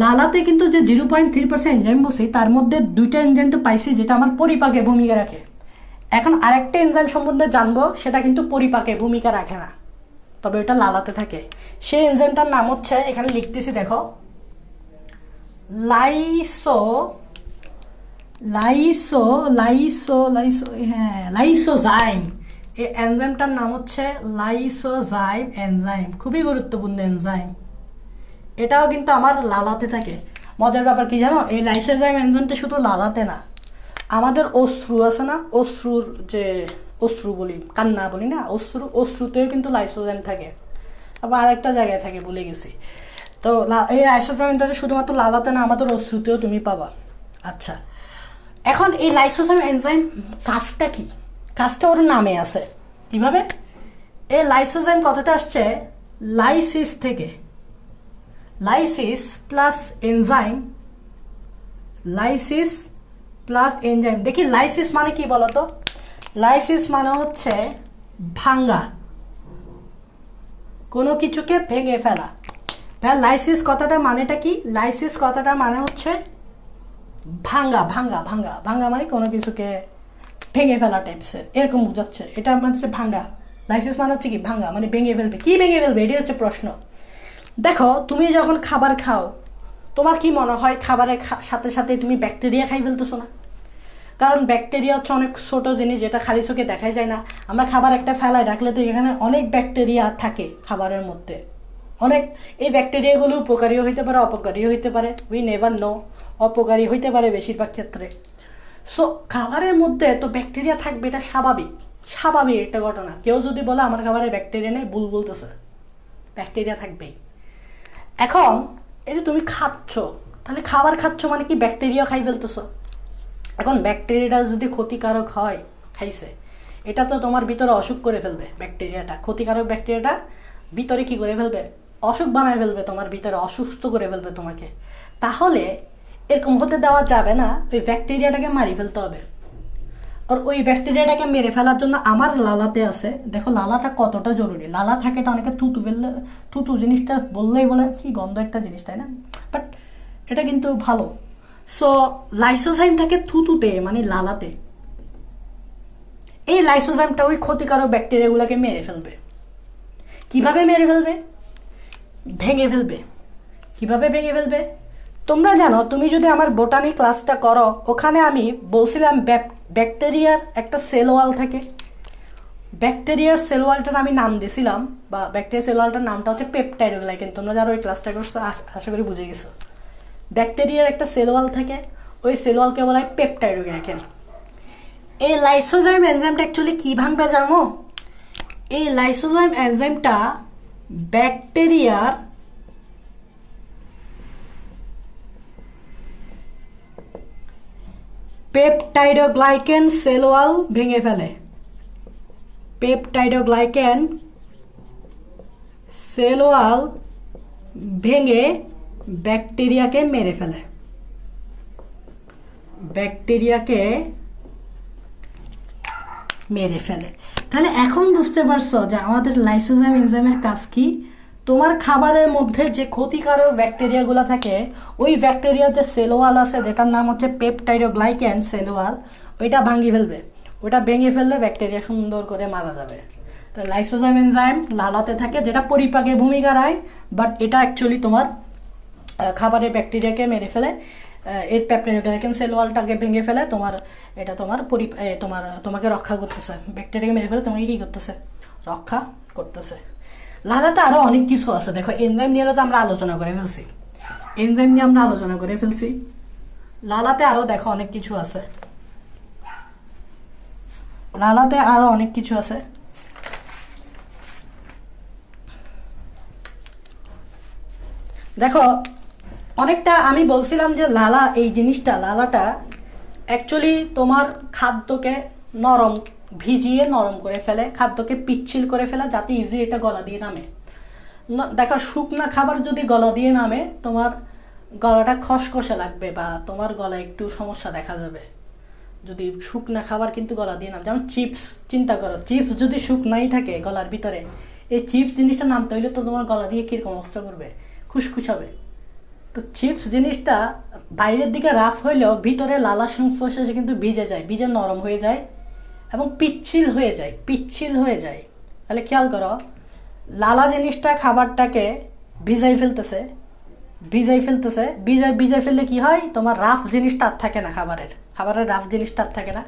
লালাতে কিন্তু যে 0.3% এনজাইম বসে, তার মধ্যে 2টা এনজাইম তো পাইছি যেটা আমার পরিপাকে ভূমিকা রাখে। এখন আরেকটা এনজাইম সম্বন্ধে জানবো, সেটা কিন্তু পরিপাকে ভূমিকা রাখে না, তবে ওটা লালাতে থাকে। সেই এনজাইমটার নাম হচ্ছে, এখানে লিখতেছি দেখো, লাইসোজাইম। এই এনজাইমটার নাম হচ্ছে লাইসোজাইম এনজাইম, খুবই গুরুত্বপূর্ণ এনজাইম। এটাও কিন্তু আমার লালাতে থাকে। মজার ব্যাপার কি জানো, এই লাইসোজাইম এনজাইমটা শুধু লালাতে না, আমাদের অশ্রু আছে না, অশ্রুর যে অশ্রু বলি, কান্না বলি না, অশ্রুতেও কিন্তু লাইসোজাইম থাকে। আবার আরেকটা জায়গায় থাকে, ভুলে গেছি। তো এই লাইসোজাইম এনজাইমটা শুধুমাত্র লালাতে না, আমাদের অশ্রুতেও তুমি পাবা। আচ্ছা, এখন এই লাইসোজাইম এনজাইম কাজটা কি? কাজটা ওর নামে আছে। কিভাবে? এই লাইসোজাইম কথাটা আসছে লাইসিস থেকে। Lysis plus enzyme, lysis plus enzyme. দেখি লাইসিস মানে কি বলতো? লাইসিস মানে হচ্ছে ভাঙ্গা, কোনো কিছুকে ভেঙে ফেলা। লাইসিস কথাটা মানেটা কি? লাইসিস কথাটা মানে হচ্ছে ভাঙ্গা, ভাঙ্গা, ভাঙ্গা, ভাঙ্গা মানে কোনো কিছুকে ভেঙে ফেলা টাইপসের, এরকম বোঝাচ্ছে। এটা মানে হচ্ছে ভাঙ্গা। লাইসিস মানে হচ্ছে কি? ভাঙ্গা, মানে ভেঙে ফেলবে। কি ভেঙে ফেলবে? এটাই হচ্ছে প্রশ্ন। দেখো, তুমি যখন খাবার খাও, তোমার কি মনে হয় খাবারের সাথে সাথে তুমি ব্যাকটেরিয়া খাই ফেলতেছো না? কারণ ব্যাকটেরিয়া হচ্ছে অনেক ছোট জিনিস, যেটা খালি চোখে দেখাই যায় না। আমরা খাবার একটা ফেলায় রাখলে তো এখানে অনেক ব্যাকটেরিয়া থাকে খাবারের মধ্যে, অনেক। এই ব্যাকটেরিয়াগুলো উপকারীও হইতে পারে, অপকারীও হইতে পারে, উই নেভার নো। অপকারী হইতে পারে বেশিরভাগ ক্ষেত্রে। সো খাবারের মধ্যে তো ব্যাকটেরিয়া থাকবে, এটা স্বাভাবিক, স্বাভাবিক একটা ঘটনা। কেউ যদি বলে আমার খাবারে ব্যাকটেরিয়া নেই, ভুল বলতেছে, ব্যাকটেরিয়া থাকবেই। এখন এই যে তুমি খাচ্ছ, তাহলে খাবার খাচ্ছ মানে কি ব্যাকটেরিয়া খাই ফেলতেছো। এখন ব্যাকটেরিয়াটা যদি ক্ষতিকারক হয়, খাইছে, এটা তো তোমার ভিতরে অসুখ করে ফেলবে। ব্যাকটেরিয়াটা, ক্ষতিকারক ব্যাকটেরিয়াটা ভিতরে কি করে ফেলবে? অসুখ বানায় ফেলবে, তোমার ভিতরে অসুস্থ করে ফেলবে তোমাকে। তাহলে এরকম হতে দেওয়া যাবে না, ওই ব্যাকটেরিয়াটাকে মারি ফেলতে হবে। আর ওই ব্যাকটেরিয়াটাকে মেরে ফেলার জন্য আমার লালাতে আছে। দেখো লালাটা কতটা জরুরি। লালা থাকে, এটা অনেকে থুতু ফেললে, থুতু জিনিসটা বললেই বলে কি গন্ধ একটা জিনিস, তাই না? বাট এটা কিন্তু ভালো। সো লাইসোজাইম থাকে থুতুতে, মানে লালাতে। এই লাইসোজাইমটা ওই ক্ষতিকারক ব্যাকটেরিয়াগুলোকে মেরে ফেলবে। কিভাবে মেরে ফেলবে? ভেঙে ফেলবে। কিভাবে ভেঙে ফেলবে? তোমরা জানো, তুমি যদি আমার বোটানি ক্লাসটা করো, ওখানে আমি বলছিলাম ব্যাকটেরিয়ার একটা সেল ওয়াল থাকে। ব্যাকটেরিয়ার সেল ওয়ালটার আমি নাম দিয়েছিলাম, বা ব্যাকটেরিয়া সেল ওয়ালটার নামটা হচ্ছে পেপটাইডোগ্লাইকেন। তোমরা যারা ওই ক্লাসটা করছো আশা করি বুঝে গেছো। ব্যাকটেরিয়ার একটা সেল ওয়াল থাকে, ওই সেল ওয়ালকে বলা হয় পেপটাইডোগ্লাইকেন। এই লাইসোজাইম এনজাইমটা অ্যাকচুয়ালি কী ভাঙবে জানো? এই লাইসোজাইম এনজাইমটা ব্যাকটেরিয়ার পেপটাইডোগ্লাইকেন সেল ওয়াল ভেঙে ফেলে। পেপটাইডোগ্লাইকেন সেল ওয়াল ভেঙে ব্যাকটেরিয়াকে মেরে ফেলে, ব্যাকটেরিয়াকে মেরে ফেলে। তাহলে এখন বুঝতে পারছো যে আমাদের লাইসোজাইম এনজাইমের কাজ কি? তোমার খাবারের মধ্যে যে ক্ষতিকারক ব্যাকটেরিয়াগুলো থাকে, ওই ব্যাকটেরিয়ার যে সেল ওয়াল আছে, যেটার নাম হচ্ছে পেপটাইডোগ্লাইকেন সেল ওয়াল, ওইটা ভাঙিয়ে ফেলবে। ওইটা ভেঙে ফেললে ব্যাকটেরিয়া সুন্দর করে মারা যাবে। তো লাইসোজাইম এনজাইম লালাতে থাকে, যেটা পরিপাকে ভূমিকা রায়, বাট এটা অ্যাকচুয়ালি তোমার খাবারের ব্যাকটেরিয়াকে মেরে ফেলে। এর পেপটাইডোগ্লাইকেন সেল ওয়ালটাকে ভেঙে ফেলে, তোমার এটা তোমার তোমাকে রক্ষা করতেছে। ব্যাকটেরিয়াকে মেরে ফেলে তোমাকে কি করতেছে? রক্ষা করতেছে। লালাতে আরও অনেক কিছু আছে। দেখো, এনজাইম নিয়ে তো আমরা আলোচনা করে ফেলছি, এনজাইম নিয়ে আমরা আলোচনা করে ফেলছি। লালাতে আরও দেখো অনেক কিছু আছে, লালাতে আরও অনেক কিছু আছে। দেখো, অনেকটা আমি বলছিলাম যে লালা, এই জিনিসটা, লালাটা অ্যাকচুয়ালি তোমার খাদ্যকে নরম, ভিজিয়ে নরম করে ফেলে, খাদ্যকে পিচ্ছিল করে ফেলে, যাতে ইজি এটা গলা দিয়ে নামে। দেখো, শুকনা খাবার যদি গলা দিয়ে নামে, তোমার গলাটা খসখসে লাগবে বা তোমার গলায় একটু সমস্যা দেখা যাবে যদি শুকনা খাবার কিন্তু গলা দিয়ে নামে। যেমন চিপস, চিন্তা করো, চিপস যদি শুকনাই থাকে গলার ভিতরে, এই চিপস জিনিসটা নামতে হইলে তো তোমার গলা দিয়ে কীরকম অবস্থা করবে? খুশখুশ হবে। তো চিপস জিনিসটা বাইরের দিকে রাফ হইলেও ভিতরে লালা সংস্পর্শে কিন্তু ভিজে যায়, ভিজে নরম হয়ে যায় এবং পিচ্ছিল হয়ে যায়, পিচ্ছিল হয়ে যায়। তাহলে খেয়াল করো, লালা জিনিসটা খাবারটাকে ভিজাই ফেলতেছে, ভিজাই ফেলতেছে। ভিজাই ফেললে কি হয়? তোমার রাফ জিনিসটা আর থাকে না, খাবারের রাফ জিনিসটা আর থাকে না।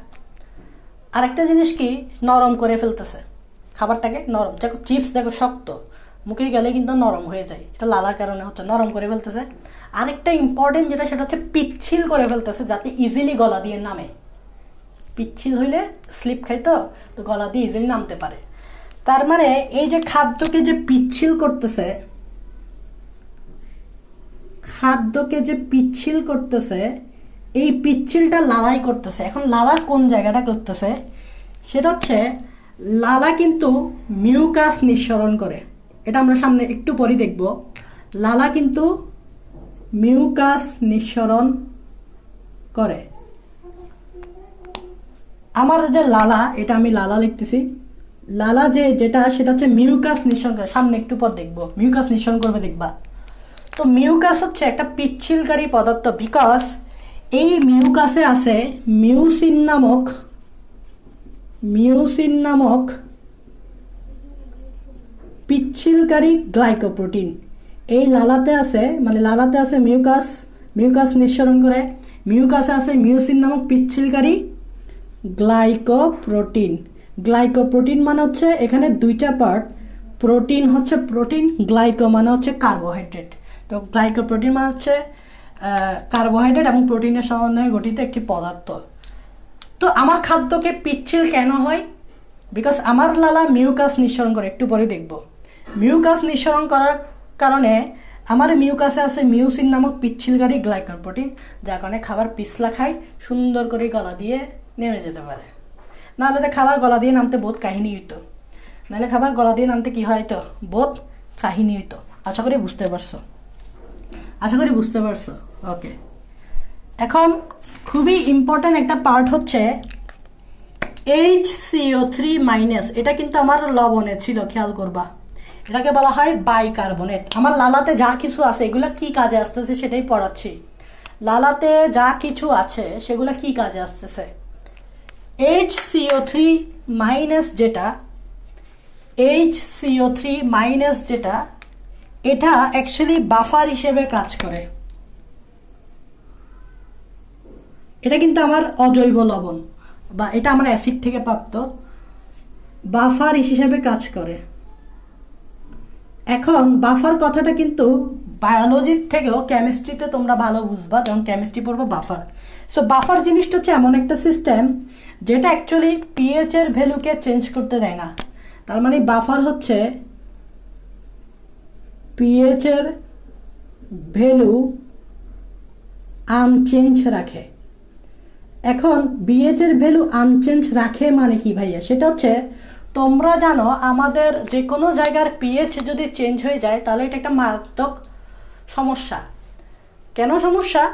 আরেকটা জিনিস কি, নরম করে ফেলতেছে খাবারটাকে, নরম। দেখো চিপস, দেখো শক্ত, মুখে গেলে কিন্তু নরম হয়ে যায়, এটা লালার কারণে হচ্ছে, নরম করে ফেলতেছে। আরেকটা ইম্পর্টেন্ট যেটা, সেটা হচ্ছে পিচ্ছিল করে ফেলতেছে, যাতে ইজিলি গলা দিয়ে নামে। পিচ্ছিল হইলে স্লিপ খাইতো, তো গলা দিয়ে ইজিলি নামতে পারে। তার মানে এই যে খাদ্যকে যে পিচ্ছিল করতেছে, খাদ্যকে যে পিচ্ছিল করতেছে, এই পিচ্ছিলটা লালাই করতেছে। এখন লালার কোন জায়গাটা করতেছে? সেটা হচ্ছে লালা কিন্তু মিউকাস নিঃসরণ করে, এটা আমরা সামনে একটু পরে দেখব। লালা কিন্তু মিউকাস নিঃসরণ করে। আমার যে লালা, এটা আমি লালা লিখতেছি, লালা যেটা সেটা হচ্ছে মিউকাস নিঃসরণ করে। সামনে একটু পর দেখবো মিউকাস নিঃসরণ করবে, দেখবা। তো মিউকাস হচ্ছে একটা পিচ্ছিলকারী পদার্থ, বিকজ এই মিউকাসে আছে মিউসিন নামক পিচ্ছিলকারী গ্লাইকোপ্রোটিন। এই লালাতে আছে, মানে লালাতে আছে মিউকাস নিঃসরণ করে। মিউকাসে আছে মিউসিন নামক পিচ্ছিলকারী গ্লাইকোপ্রোটিন মানে হচ্ছে এখানে দুইটা পার্ট। প্রোটিন হচ্ছে প্রোটিন, গ্লাইকো মানে হচ্ছে কার্বোহাইড্রেট। তো গ্লাইকোপ্রোটিন মানে হচ্ছে কার্বোহাইড্রেট এবং প্রোটিনের সমন্বয়ে গঠিত একটি পদার্থ। তো আমার খাদ্যকে পিচ্ছিল কেন হয়? বিকজ আমার লালা মিউকাস নিঃসরণ করে, একটু পরে দেখব। মিউকাস নিঃসরণ করার কারণে আমার মিউকাসে আছে মিউসিন নামক পিচ্ছিলকারী গ্লাইকোপ্রোটিন, যার কারণে খাবার পিছলা খায়, সুন্দর করে গলা দিয়ে নেমে যেতে পারে। নাহলে তো খাবার গলা দিয়ে নামতে বহুত কাহিনী হইতো, নাহলে খাবার গলা দিয়ে নামতে কি হয়তো বহুত কাহিনী হইতো। আশা করি বুঝতে পারছো। ওকে, এখন খুবই ইম্পর্টেন্ট একটা পার্ট হচ্ছে HCO3-। এটা কিন্তু আমার লবণে ছিল, খেয়াল করবা। এটাকে বলা হয় বাইকার্বনেট। আমার লালাতে যা কিছু আছে এগুলা কি কাজে আসতেছে সেটাই পড়াচ্ছি। লালাতে যা কিছু আছে সেগুলা কি কাজে আসতেছে। HCO3- যেটা এটা অ্যাকচুয়ালি বাফার হিসেবে কাজ করে। এটা কিন্তু আমার অজৈব লবণ বা এটা আমার অ্যাসিড থেকে প্রাপ্ত, বাফার হিসেবে কাজ করে। এখন বাফার কথাটা কিন্তু বায়োলজির থেকেও কেমিস্ট্রিতে তোমরা ভালো বুঝবা, যখন কেমিস্ট্রি পড়বো বাফার। সো বাফার জিনিসটা হচ্ছে এমন একটা সিস্টেম যেটা অ্যাকচুয়ালি পিএইচ এর ভ্যালুকে চেঞ্জ করতে দেয় না। তার মানে বাফার হচ্ছে পিএইচ এর ভ্যালু আনচেঞ্জ রাখে। এখন পিএইচ এর ভ্যালু আনচেঞ্জ রাখে মানে কি ভাইয়া? সেটা হচ্ছে তোমরা জানো আমাদের যে কোনো জায়গার পিএইচ যদি চেঞ্জ হয়ে যায় তাহলে এটা একটা মারাত্মক সমস্যা। কেন সমস্যা?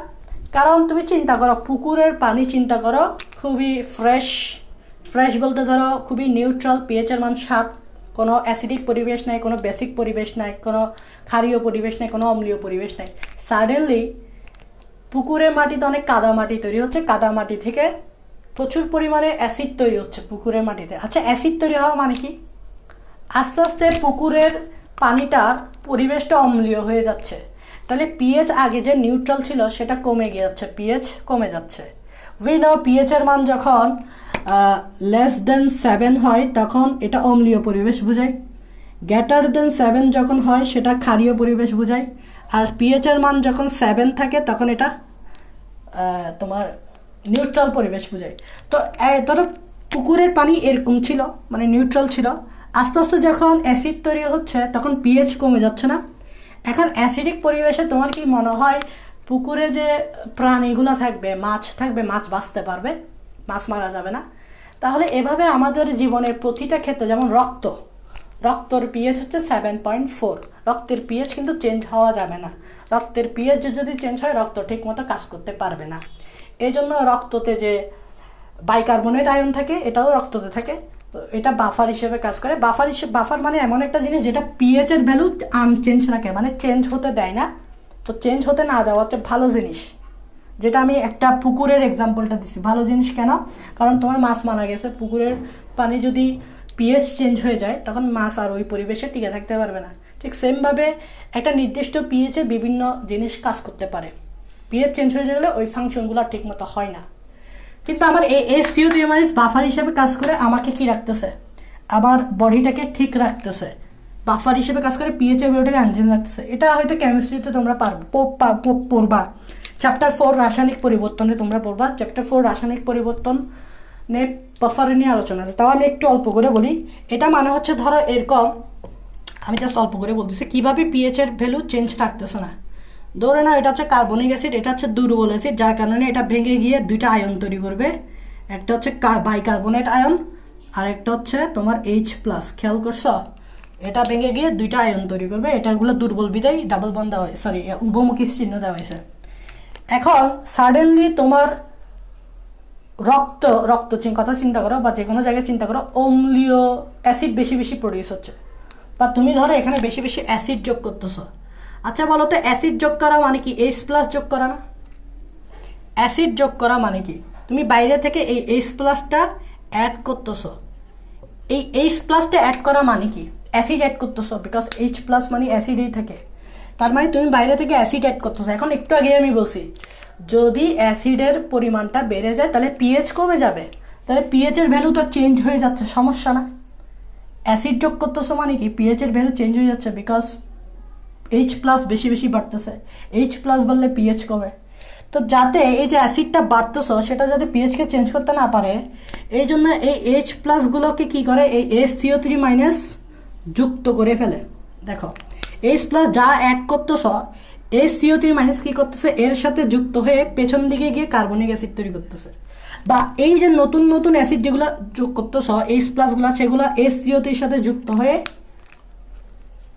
কারণ তুমি চিন্তা করো, পুকুরের পানি চিন্তা করো, খুবই ফ্রেশ বলতে ধরো খুবই নিউট্রাল, পিএইচের মান 7, কোনো অ্যাসিডিক পরিবেশ নাই, কোনো বেসিক পরিবেশ নাই, কোনো ক্ষারীয় পরিবেশ নাই, কোনো অম্লীয় পরিবেশ নাই। সাডেনলি পুকুরের মাটিতে অনেক কাদা মাটি তৈরি হচ্ছে, কাদা মাটি থেকে প্রচুর পরিমাণে অ্যাসিড তৈরি হচ্ছে পুকুরের মাটিতে। আচ্ছা, অ্যাসিড তৈরি হওয়া মানে কি? আস্তে আস্তে পুকুরের পানিটার পরিবেশটা অম্লীয় হয়ে যাচ্ছে। তাহলে পিএইচ আগে যে নিউট্রাল ছিল সেটা কমে গিয়ে যাচ্ছে, পিএইচ কমে যাচ্ছে। উই নো পিএইচের মান যখন লেস দেন 7 হয় তখন এটা অম্লীয় পরিবেশ বোঝায়, গ্রেটার দেন 7 যখন হয় সেটা ক্ষারীয় পরিবেশ বোঝায়, আর পিএইচের মান যখন 7 থাকে তখন এটা তোমার নিউট্রাল পরিবেশ বোঝায়। তো ধরো পুকুরের পানি এরকম ছিল, মানে নিউট্রাল ছিল, আস্তে আস্তে যখন অ্যাসিড তৈরি হচ্ছে তখন পিএইচ কমে যাচ্ছে না? এখন অ্যাসিডিক পরিবেশে তোমার কি মনে হয় পুকুরে যে প্রাণীগুলো থাকবে, মাছ থাকবে, মাছ বাঁচতে পারবে? মাছ মারা যাবে না। তাহলে এভাবে আমাদের জীবনের প্রতিটা ক্ষেত্রে, যেমন রক্তর পিএইচ হচ্ছে 7.4, রক্তের পিএইচ কিন্তু চেঞ্জ হওয়া যাবে না। রক্তের পিএইচ যদি চেঞ্জ হয় রক্ত ঠিক মতো কাজ করতে পারবে না। এই জন্য রক্ততে যে বাইকার্বনেট আয়ন থাকে এটাও রক্ততে থাকে, এটা বাফার হিসেবে কাজ করে। বাফার মানে এমন একটা জিনিস যেটা পিএইচ এর ভ্যালু আনচেঞ্জ রাখে, মানে চেঞ্জ হতে দেয় না। তো চেঞ্জ হতে না দেওয়া হচ্ছে ভালো জিনিস, যেটা আমি একটা পুকুরের এক্সাম্পলটা দিচ্ছি। ভালো জিনিস কেন? কারণ তোমার মাছ মারা গেছে, পুকুরের পানি যদি পিএইচ চেঞ্জ হয়ে যায় তখন মাছ আর ওই পরিবেশে টিকে থাকতে পারবে না। ঠিক সেমভাবে একটা নির্দিষ্ট পিএইচে বিভিন্ন জিনিস কাজ করতে পারে, পিএইচ চেঞ্জ হয়ে গেলে ওই ফাংশনগুলো ঠিক মতো হয় না। কিন্তু আমার এই CO3 বাফার হিসেবে কাজ করে আমাকে কি রাখতেছে, আমার বডিটাকে ঠিক রাখতেছে, বাফার হিসেবে কাজ করে পিএইচ এর ভ্যালুটাকে আনচেঞ্জ রাখতেছে। এটা হয়তো কেমিস্ট্রিতে তোমরা পড়বা, চ্যাপ্টার 4 রাসায়নিক পরিবর্তনে তোমরা পড়বা। চ্যাপ্টার 4 রাসায়নিক পরিবর্তনে বাফার নিয়ে আলোচনা আছে, তাও আমি একটু অল্প করে বলি। এটা মানে হচ্ছে ধরো এরকম, আমি জাস্ট অল্প করে বলতেছি কিভাবে পিএইচ এর ভ্যালু চেঞ্জ রাখতেছে না। ধরে নাও এটা হচ্ছে কার্বনিক অ্যাসিড, এটা হচ্ছে দুর্বল অ্যাসিড, যার কারণে এটা ভেঙে গিয়ে দুইটা আয়ন তৈরি করবে। একটা হচ্ছে বাইকার্বনেট আয়ন আর একটা হচ্ছে তোমার H+। খেয়াল করছো? এটা ভেঙে গিয়ে দুইটা আয়ন তৈরি করবে। এটাগুলো দুর্বল বিদায় ডাবল বন্ড দেওয়া হয়, সরি উভমুখী চিহ্ন দেওয়া হয়েছে। এখন সাডেনলি তোমার রক্ত কথা চিন্তা করো, বা যে কোনো জায়গায় চিন্তা করো, অম্লীয় অ্যাসিড বেশি বেশি প্রডিউস হচ্ছে, বা তুমি ধরো এখানে বেশি বেশি অ্যাসিড যোগ করতেছো। আচ্ছা বলো তো, অ্যাসিড যোগ করা মানে কি? H+ যোগ করা না? অ্যাসিড যোগ করা মানে কি? তুমি বাইরে থেকে এই H+টা অ্যাড করতেছো। এই H+টা অ্যাড করা মানে কি? অ্যাসিড অ্যাড করতেছো, বিকজ H+ মানে অ্যাসিডই থাকে। তার মানে তুমি বাইরে থেকে অ্যাসিড অ্যাড করতেছো। এখন একটু আগে আমি বলছি যদি অ্যাসিডের পরিমাণটা বেড়ে যায় তাহলে পিএইচ কমে যাবে, তাহলে পিএইচ এর ভ্যালু তো চেঞ্জ হয়ে যাচ্ছে, সমস্যা না? অ্যাসিড যোগ করতেছো মানে কি? পিএইচ এর ভ্যালু চেঞ্জ হয়ে যাচ্ছে, বিকজ H+ বেশি বেশি বাড়তেছে। H+ বাড়লে পিএইচ কমে। তো যাতে এই যে অ্যাসিডটা বাড়তেছ সেটা যাতে পিএইচকে চেঞ্জ করতে না পারে, এই জন্য এই H+গুলোকে কি করে, এই HCO3- যুক্ত করে ফেলে। দেখো H+ যা অ্যাড করতেছ, HCO3- কি করতেছে, এর সাথে যুক্ত হয়ে পেছন দিকে গিয়ে কার্বনিক অ্যাসিড তৈরি করতেছে। বা এই যে নতুন নতুন অ্যাসিড যেগুলো যোগ করতেছ H+গুলো, সেগুলো HCO3-র সাথে যুক্ত হয়ে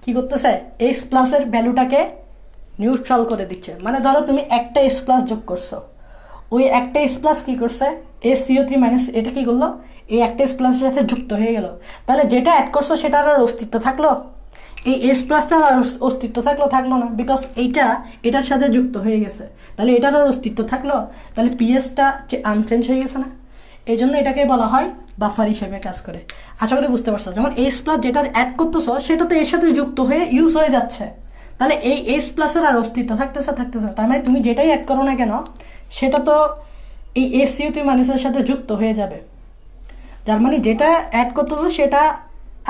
কি করতেছে, H+ এর ভ্যালুটাকে নিউট্রাল করে দিচ্ছে। মানে ধরো তুমি একটা H+ যোগ করছো, ওই একটা H+ কি করছে, HCO3- এটা কি করলো, এই একটা H+ এর সাথে যুক্ত হয়ে গেল। তাহলে যেটা অ্যাড করছো সেটার আর অস্তিত্ব থাকলো? এই H+টার আর অস্তিত্ব থাকলো না, বিকজ এটার সাথে যুক্ত হয়ে গেছে। তাহলে এটার আর অস্তিত্ব থাকলো? তাহলে পিএইচটা আনচেঞ্জ হয়ে গেছে না? এই জন্য এটাকে বলা হয় বাফার হিসেবে কাজ করে। আশা করি বুঝতে পারছো। যেমন H+ যেটা অ্যাড করতেছো সেটা তো এর সাথে যুক্ত হয়ে ইউজ হয়ে যাচ্ছে, তাহলে এই H+ এর আর অস্তিত্ব থাকতেছে। তার মানে তুমি যেটাই অ্যাড করো না কেন সেটা তো এই HCO3- সাথে যুক্ত হয়ে যাবে। যার মানে যেটা অ্যাড করতেছো সেটা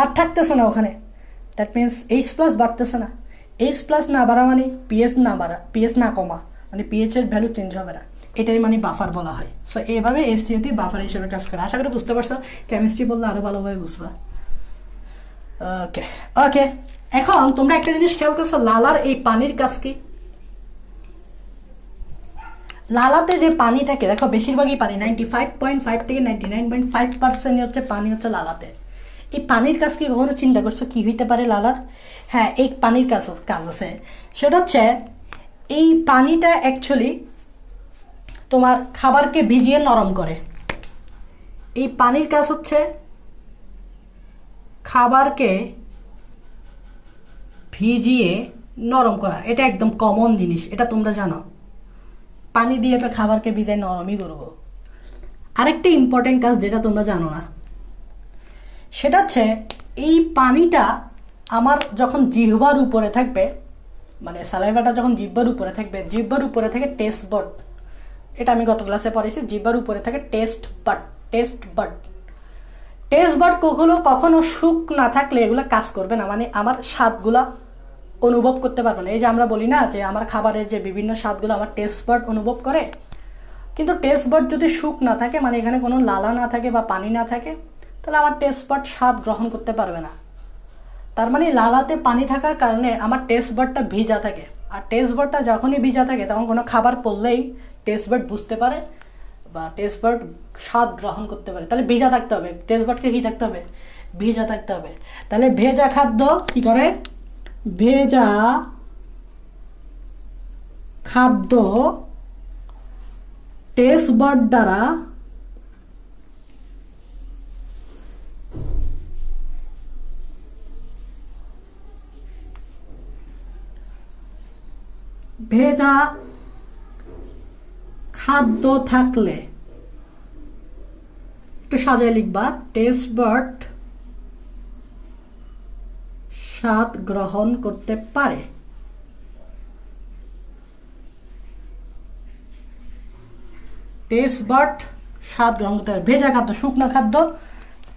আর থাকতেছে না ওখানে, দ্যাট মিনস H+ বাড়তেছে না। H+ না বাড়া মানে পিএইচ না কমা, মানে পিএইচ এর ভ্যালু চেঞ্জ হবে না। এটাই মানে বাফার বলা হয়। সো এইভাবে HCO3 বাফার হিসেবে কাজ করে। আশা করি বুঝতে পারছো। কেমিস্ট্রি বললে আরো ভালোভাবে বুঝবা। ওকে, এখন তোমরা একটা জিনিস খেয়াল করছো, লালার এই পানির কাজ কি? লালাতে যে পানি থাকে, দেখো বেশিরভাগই পানি, 95.5 থেকে 99.5% হচ্ছে পানি হচ্ছে লালাতে। এই পানির কাজ কি কখনো চিন্তা করছো কি হইতে পারে লালার? হ্যাঁ, এই পানির কাজ আছে। সেটা হচ্ছে এই পানিটা অ্যাকচুয়ালি তোমার খাবারকে ভিজিয়ে নরম করে। এই পানির কাজ হচ্ছে খাবারকে ভিজিয়ে নরম করা। এটা একদম কমন জিনিস, এটা তোমরা জানো। পানি দিয়ে তো খাবারকে ভিজিয়ে নরমই করবো। আরেকটা ইম্পর্টেন্ট কাজ যেটা তোমরা জানো না, সেটা হচ্ছে এই পানিটা আমার যখন জিহ্বার উপরে থাকবে, মানে সালাইভাটা যখন জিহ্বার উপরে থাকবে, জিহ্বার উপরে থেকে টেস্ট বাড, এটা আমি গত ক্লাসে পড়েছি, জিহ্বার উপরে থাকে টেস্ট বাড। টেস্ট বাড কখনো সুখ না থাকলে এগুলো কাজ করবে না, মানে আমার স্বাদগুলা অনুভব করতে পারবে না। এই যে আমরা বলি না যে আমার খাবারের যে বিভিন্ন স্বাদগুলো আমার টেস্ট বাড অনুভব করে, কিন্তু টেস্ট বাড যদি সুখ না থাকে, মানে এখানে কোনো লালা না থাকে বা পানি না থাকে, তাহলে আমার টেস্ট বাড স্বাদ গ্রহণ করতে পারবে না। তার মানে লালাতে পানি থাকার কারণে আমার টেস্ট বাডটা ভিজা থাকে, আর টেস্ট বাডটা যখনই ভিজা থাকে তখন কোনো খাবার পড়লেই টেস্ট বাড বুঝতে পারে বা টেস্ট বাড স্বাদ গ্রহণ করতে পারে। তাহলে ভিজা থাকতে হবে, টেস্ট বাডকে কী থাকতে হবে? ভিজা থাকতে হবে। তাহলে ভেজা খাদ্য কি করে? ভেজা খাদ্য টেস্ট বাড দ্বারা ভেজা খাদ্য থাকলে, একটু সাজায় লিখবা, টেস্ট বাড স্বাদ গ্রহণ করতে পারে। টেস্ট বাড স্বাদ গ্রহণ করতে পারে। ভেজা খাদ্য, শুকনো খাদ্য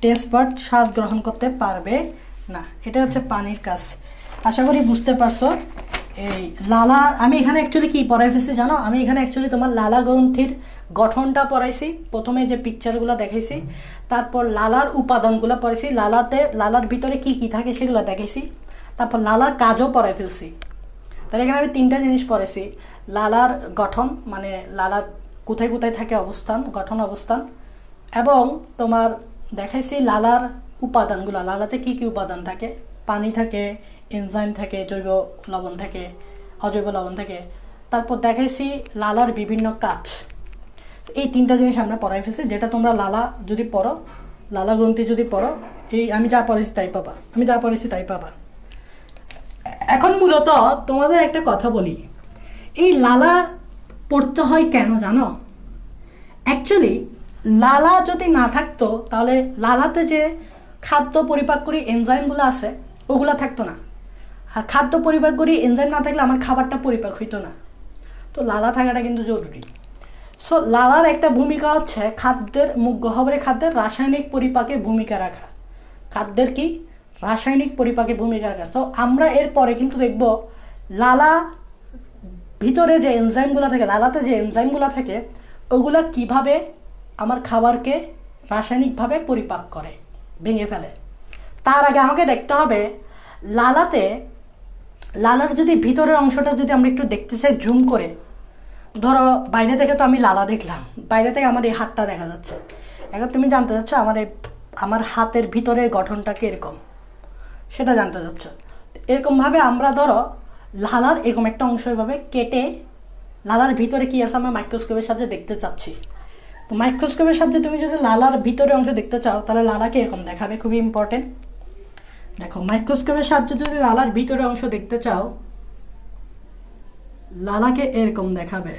টেস্ট বাড স্বাদ গ্রহণ করতে পারবে না। এটা হচ্ছে পানির কাজ। আশা করি বুঝতে পারছো। এই লালা আমি এখানে অ্যাকচুয়ালি কি পড়াই ফেলছি জানো? আমি এখানে অ্যাকচুয়ালি তোমার লালা গ্রন্থির গঠনটা পড়াইছি, প্রথমে যে পিকচারগুলো দেখাইছি, তারপর লালার উপাদানগুলো পড়াইছি, লালার ভিতরে কি কি থাকে সেগুলো দেখাইছি, তারপর লালার কাজও পড়াই ফেলছি। তাহলে এখানে আমি তিনটা জিনিস পড়েছি: লালার গঠন, মানে লালা কোথায় কোথায় থাকে অবস্থান, গঠন অবস্থান, এবং তোমার দেখাইছি লালার উপাদানগুলো, লালাতে কি কি উপাদান থাকে, পানি থাকে, এনজাইম থাকে, জৈব লবণ থাকে, অজৈব লবণ থাকে। তারপর দেখাইছি লালার বিভিন্ন কাজ। এই তিনটা জিনিস আমরা পড়াই ফেলছি, যেটা তোমরা লালা যদি পড়ো, লালা গ্রন্থি যদি পড়ো, এই আমি যা পড়েছি তাই পাবা। এখন মূলত তোমাদের একটা কথা বলি, এই লালা পড়তে হয় কেন জানো? অ্যাকচুয়ালি লালা যদি না থাকতো তাহলে লালাতে যে খাদ্য পরিপাককারী এনজাইমগুলো আছে ওগুলো থাকতো না, আর খাদ্য পরিপাককারী এনজাইম না থাকলে আমার খাবারটা পরিপাক হইতো না। তো লালা থাকাটা কিন্তু জরুরি। সো লালার একটা ভূমিকা হচ্ছে খাদ্যের গহ্বরে খাদ্যের রাসায়নিক পরিপাকে ভূমিকা রাখা। খাদ্যের কি? রাসায়নিক পরিপাকে ভূমিকা রাখা। তো আমরা এরপরে কিন্তু দেখব লালা ভিতরে যে এনজাইমগুলো থাকে, লালাতে যে এনজাইমগুলো থাকে ওগুলা কিভাবে আমার খাবারকে রাসায়নিকভাবে পরিপাক করে, ভেঙে ফেলে। তার আগে আমাকে দেখতে হবে লালার যদি ভিতরের অংশটা যদি আমরা একটু দেখতে চাই জুম করে, ধরো বাইরে থেকে তো আমি লালা দেখলাম, বাইরে থেকে আমার এই হাতটা দেখা যাচ্ছে। এখন তুমি জানতে চাচ্ছ আমার হাতের ভিতরের গঠনটা কীরকম, সেটা জানতে চাচ্ছ। এরকমভাবে আমরা ধরো লালার এরকম একটা অংশ এভাবে কেটে লালার ভিতরে কি আছে আমরা মাইক্রোস্কোপের সাহায্যে দেখতে চাচ্ছি। তো মাইক্রোস্কোপের সাহায্যে তুমি যদি লালার ভিতরের অংশ দেখতে চাও তাহলে লালাকে এরকম দেখাবে, খুবই ইম্পর্টেন্ট। দেখো, মাইক্রোস্কোপের সাহায্যে যদি লালার ভিতরের অংশ দেখতে চাও, লালাকে এরকম দেখাবে।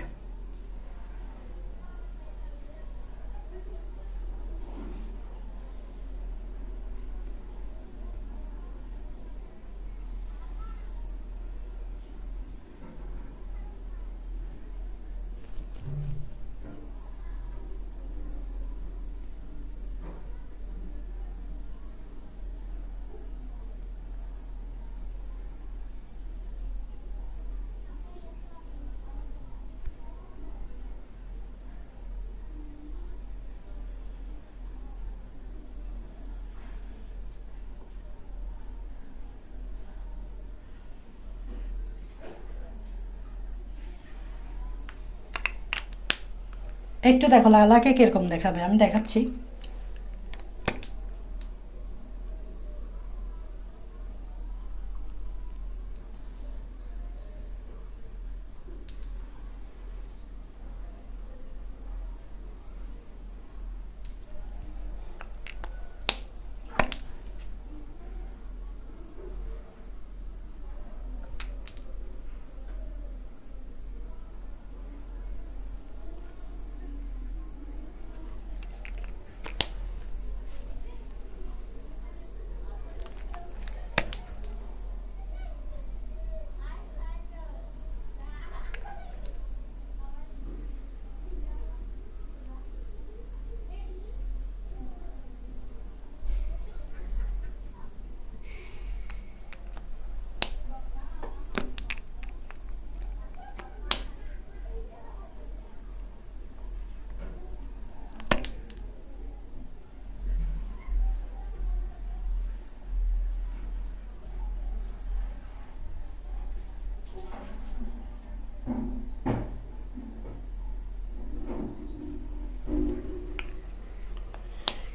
একটু দেখো লালাকে কিরকম দেখাবে, আমি দেখাচ্ছি।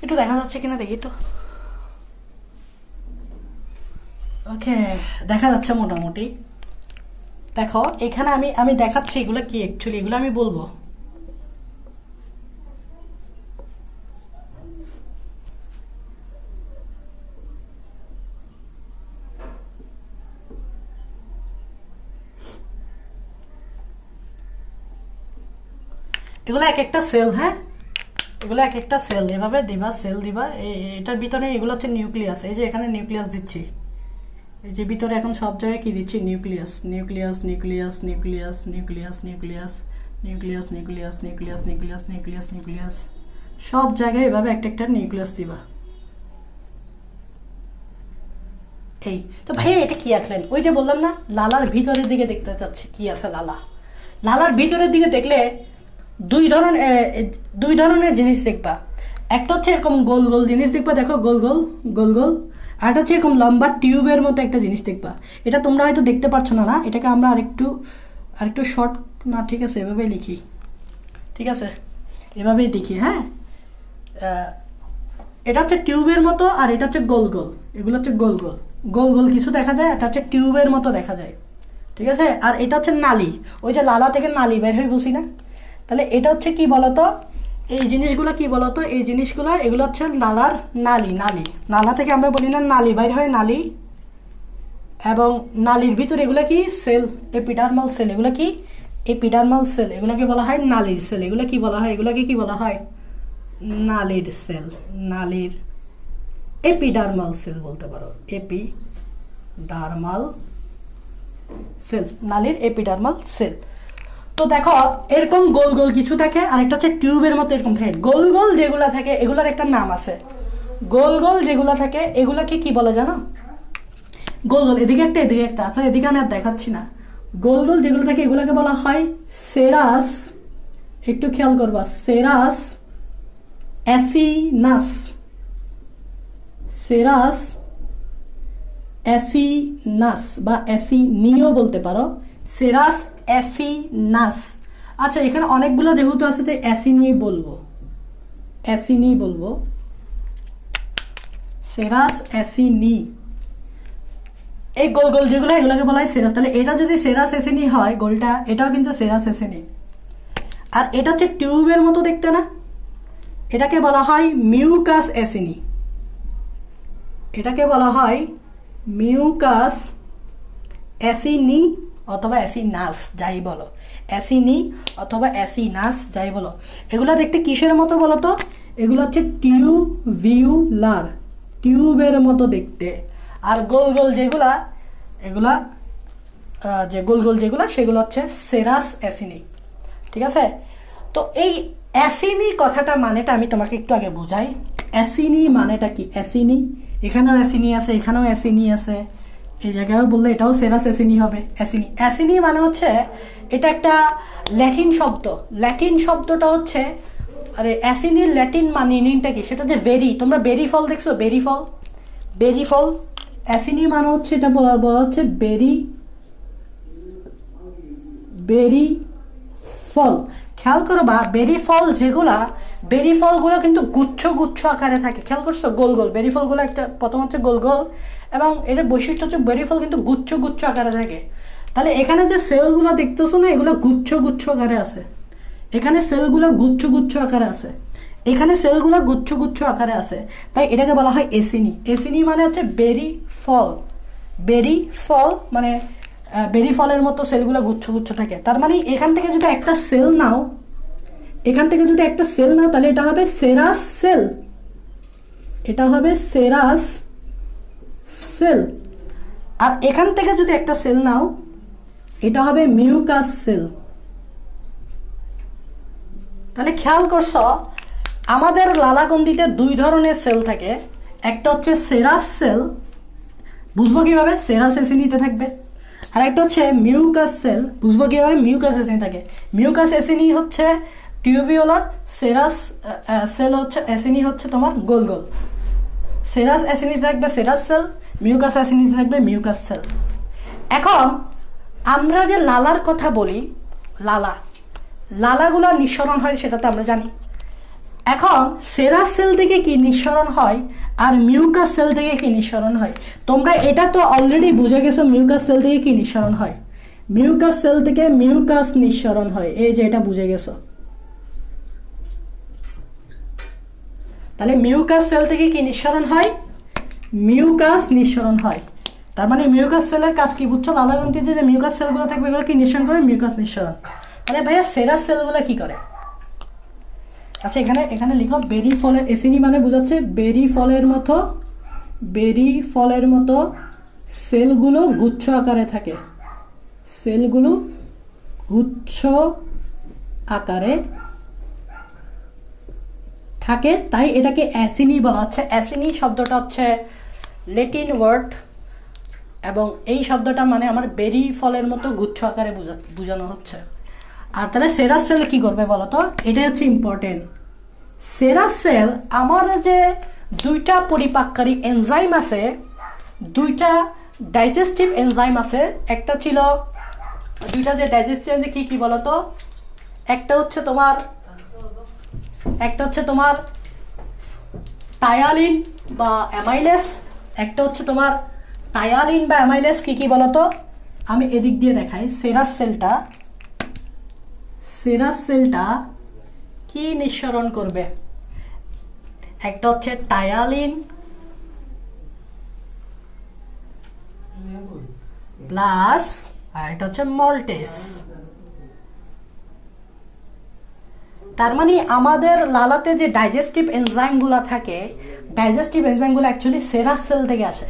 একটু দেখা যাচ্ছে কিনা দেখি তো। ওকে, দেখা যাচ্ছে মোটামুটি। দেখো এখানে আমি দেখাচ্ছি এগুলো কি অ্যাকচুয়ালি, এগুলো আমি বলবো। এগুলো এক একটা সেল, হ্যাঁ এগুলো এক একটা সেল, এভাবে দিবা, সেল দিবা। এটার ভিতরে এগুলো হচ্ছে নিউক্লিয়াস। এই যে এখানে নিউক্লিয়াস দিচ্ছি, এই যে ভিতরে এখন সব জায়গায় কি দিচ্ছি, nucleus nucleus nucleus nucleus nucleus nucleus nucleus nucleus nucleus nucleus nucleus nucleus, সব জায়গায় এভাবে একটা একটা নিউক্লিয়াস দিবা। এই তো ভাই এটা কি আঁকলেন? ওই যে বললাম না লালার ভিতরের দিকে দেখতে চাচ্ছি কি আছে। লালার ভিতরের দিকে দেখলে দুই ধরনের জিনিস দেখবা। একটা হচ্ছে এরকম গোল গোল জিনিস দেখবা, দেখো গোল গোল গোল গোল। আর একটা হচ্ছে এরকম লম্বা টিউবের মতো একটা জিনিস দেখবা। এটা তোমরা হয়তো দেখতে পাচ্ছ না, এটাকে আমরা আরেকটু শর্ট না, ঠিক আছে এভাবেই লিখি, ঠিক আছে এভাবেই দেখি। হ্যাঁ, এটা হচ্ছে টিউবের মতো আর এটা হচ্ছে গোল গোল। এগুলো হচ্ছে গোল গোল গোল গোল কিছু দেখা যায়, এটা হচ্ছে টিউবের মতো দেখা যায়, ঠিক আছে। আর এটা হচ্ছে নালী, ওই যে লালা থেকে নালী বের হয়ে বসি না, তাহলে এটা হচ্ছে কি বলতো, এই জিনিসগুলো কি বলতো, এই জিনিসগুলো এগুলো হচ্ছে লালার নালী। নালা থেকে আমরা বলি না নালী বাইর হয়, নালী। এবং নালীর ভিতরে এগুলো কি সেল, এপিডার্মাল সেল। এগুলো কি এপিডার্মাল সেল, এগুলোকে বলা হয় নালীর সেল। এগুলো কি বলা হয়, এগুলোকে কি বলা হয়, নালীর সেল। নালীর এপিডার্মাল সেল বলতে পারো, এপিডার্মাল সেল, নালীর এপিডার্মাল সেল। তো দেখো এরকম গোল গোল কিছু থাকে, আর একটা হচ্ছে টিউবের মতো এরকম থাকে। গোল গোল যেগুলো থাকে এগুলোর একটা নাম আছে। গোল গোল যেগুলো থাকে এগুলাকে কি বলে জানো, গোল গোল এদিকে একটা এদিকে একটা, আচ্ছা এদিকে আমি আর দেখাচ্ছি না। গোল গোল যেগুলো থাকে এগুলোকে বলা হয় সেরাস। একটু খেয়াল করবা, সেরাস অ্যাসিনাস, সেরাস অ্যাসিনাস বা অ্যাসিনিও বলতে পারো, সেরাস অ্যাসিনাস। আচ্ছা এখানে অনেকগুলো যেহেতু আছে তো অ্যাসিনি বলবো, অ্যাসিনি বলবো, সেরাস অ্যাসিনি। এই গোল গোল যেগুলো এগুলোকে বলা হয় সেরাস। তাহলে এটা যদি সেরাস অ্যাসিনি হয় গোলটা, এটাও কিন্তু সেরাস অ্যাসিনি। আর এটা হচ্ছে টিউবের মতো দেখতে না, এটাকে বলা হয় মিউকাস অ্যাসিনি। এটাকে বলা হয় মিউকাস অ্যাসিনি অথবা অ্যাসিনাস, যাই বলো, অ্যাসিনি অথবা অ্যাসিনাস যাই বলো। এগুলো দেখতে কিসের মতো বলো তো, এগুলো হচ্ছে টিউভিউলার, টিউবের মতো দেখতে। আর গোল গোল যেগুলা, এগুলা যে গোল গোল যেগুলা সেগুলো হচ্ছে সেরাস অ্যাসিনি, ঠিক আছে। তো এই অ্যাসিনি কথাটা মানেটা আমি তোমাকে একটু আগে বোঝাই। অ্যাসিনি মানেটা কি, অ্যাসিনি, এখানেও অ্যাসিনি আছে, এখানেও অ্যাসিনি আছে, এই জায়গায়ও বললে এটাও সেরাস অ্যাসিনি হবে। অ্যাসিনি, অ্যাসিনি মানে হচ্ছে এটা একটা ল্যাটিন শব্দ। ল্যাটিন শব্দটা হচ্ছে, আরে অ্যাসিনির ল্যাটিন মিনিংটা কি, সেটা যে বেরি, তোমরা বেরি ফল দেখছো, বেরি ফল, বেরি ফল। অ্যাসিনি মানে হচ্ছে এটা বলা হচ্ছে বেরি, বেরি ফল। খেয়াল করো বা বেরি ফল যেগুলা, বেরি ফলগুলো কিন্তু গুচ্ছ গুচ্ছ আকারে থাকে, খেয়াল করছো, গোল গোল বেরি ফলগুলো একটা প্রথম হচ্ছে গোল গোল, এবং এটার বৈশিষ্ট্য হচ্ছে বেরি ফল কিন্তু গুচ্ছ গুচ্ছ আকারে থাকে। তাহলে এখানে যে সেলগুলো দেখতেছো না এগুলো গুচ্ছ গুচ্ছ আকারে আছে, এখানে সেলগুলো গুচ্ছ গুচ্ছ আকারে আছে, এখানে সেলগুলো গুচ্ছ গুচ্ছ আকারে আছে, তাই এটাকে বলা হয় এসিনি। এসিনি মানে হচ্ছে বেরি ফল, বেরি ফল মানে বেরি ফলের মতো সেলগুলো গুচ্ছ গুচ্ছ থাকে। তার মানে এখান থেকে যদি একটা সেল নাও, এখান থেকে যদি একটা সেল নাও তাহলে এটা হবে সেরাস সেল, এটা হবে সেরাস সেল। আর এখান থেকে যদি একটা সেল নাও এটা হবে মিউকাস সেল। তাহলে খেয়াল করছো আমাদের লালাগ্রন্থিতে দুই ধরনের সেল থাকে, একটা হচ্ছে সেরাস সেল, বুঝবো কিভাবে, সেরাস অ্যাসিনিতে থাকবে। আর একটা হচ্ছে মিউকাস সেল, বুঝবো কিভাবে, মিউকাস অ্যাসিনি থাকে। মিউকাস অ্যাসিনি হচ্ছে টিউবিউলার, সেরাস সেল হচ্ছে অ্যাসিনি হচ্ছে তোমার গোল গোল। সেরাস অ্যাসিনিতে থাকবে সেরাস সেল, মিউকাস অ্যাসিনিতে থাকবে মিউকাস সেল। এখন আমরা যে লালার কথা বলি, লালাগুলো নিঃসরণ হয় সেটা তো আমরা জানি। এখন সেরাস সেল থেকে কি নিঃসরণ হয় আর মিউকাস সেল থেকে কি নিঃসরণ হয়? তোমরা এটা তো অলরেডি বুঝে গেছো মিউকাস সেল থেকে কি নিঃসরণ হয়। মিউকাস সেল থেকে মিউকাস নিঃসরণ হয়, এই যে এটা বুঝে গেছো। তাহলে মিউকাস সেল থেকে কি নিঃসরণ হয়? মিউকাস নিঃসরণ হয়। তার মানে মিউকাস সেলের কাজ কি বুঝছো? লালা গ্রন্থিতে যে মিউকাস সেলগুলো থাকবে এগুলো কি নিঃসরণ করে? মিউকাস নিঃসরণ। তাহলে ভাইয়া সেরাস সেলগুলো কি করে? আচ্ছা এখানে এখানে লিখো বেরি ফলের, এসিনি মানে বোঝাচ্ছে বেরি ফলের মতো সেলগুলো গুচ্ছ আকারে থাকে। সেলগুলো গুচ্ছ আকারে থাকে, তাই এটাকে অ্যাসিনি বলা হচ্ছে। অ্যাসিনি শব্দটা হচ্ছে ল্যাটিন ওয়ার্ড এবং এই শব্দটা মানে আমার বেরি ফলের মতো গুচ্ছ আকারে বোঝানো হচ্ছে। আর তাহলে সেরাস সেল কি করবে বলো তো? এটাই হচ্ছে ইম্পর্টেন্ট। সেরাস সেল আমার যে দুইটা পরিপাককারী এনজাইম আছে, দুইটা ডাইজেস্টিভ এনজাইম আছে, একটা ছিল দুইটা যে ডাইজেস্টিভ এনজাইম কি কি বলো তো? একটা হচ্ছে তোমার টায়ালিন বা অ্যামাইলেস, একটা হচ্ছে তোমার টায়ালিন বা অ্যামাইলেস কি কি বলো তো? আমি এদিক দিয়ে দেখাই। সেরাস সেলটা কি নিঃসরণ করবে? একটা হচ্ছে টায়ালিন প্লাস আর এটা হচ্ছে মল্টেস। তার মানে আমাদের লালাতে যে ডাইজেস্টিভ এনজাইমগুলো থাকে, ডাইজেস্টিভ এনজাইমগুলো অ্যাকচুয়ালি সেরাস সেল থেকে আসে।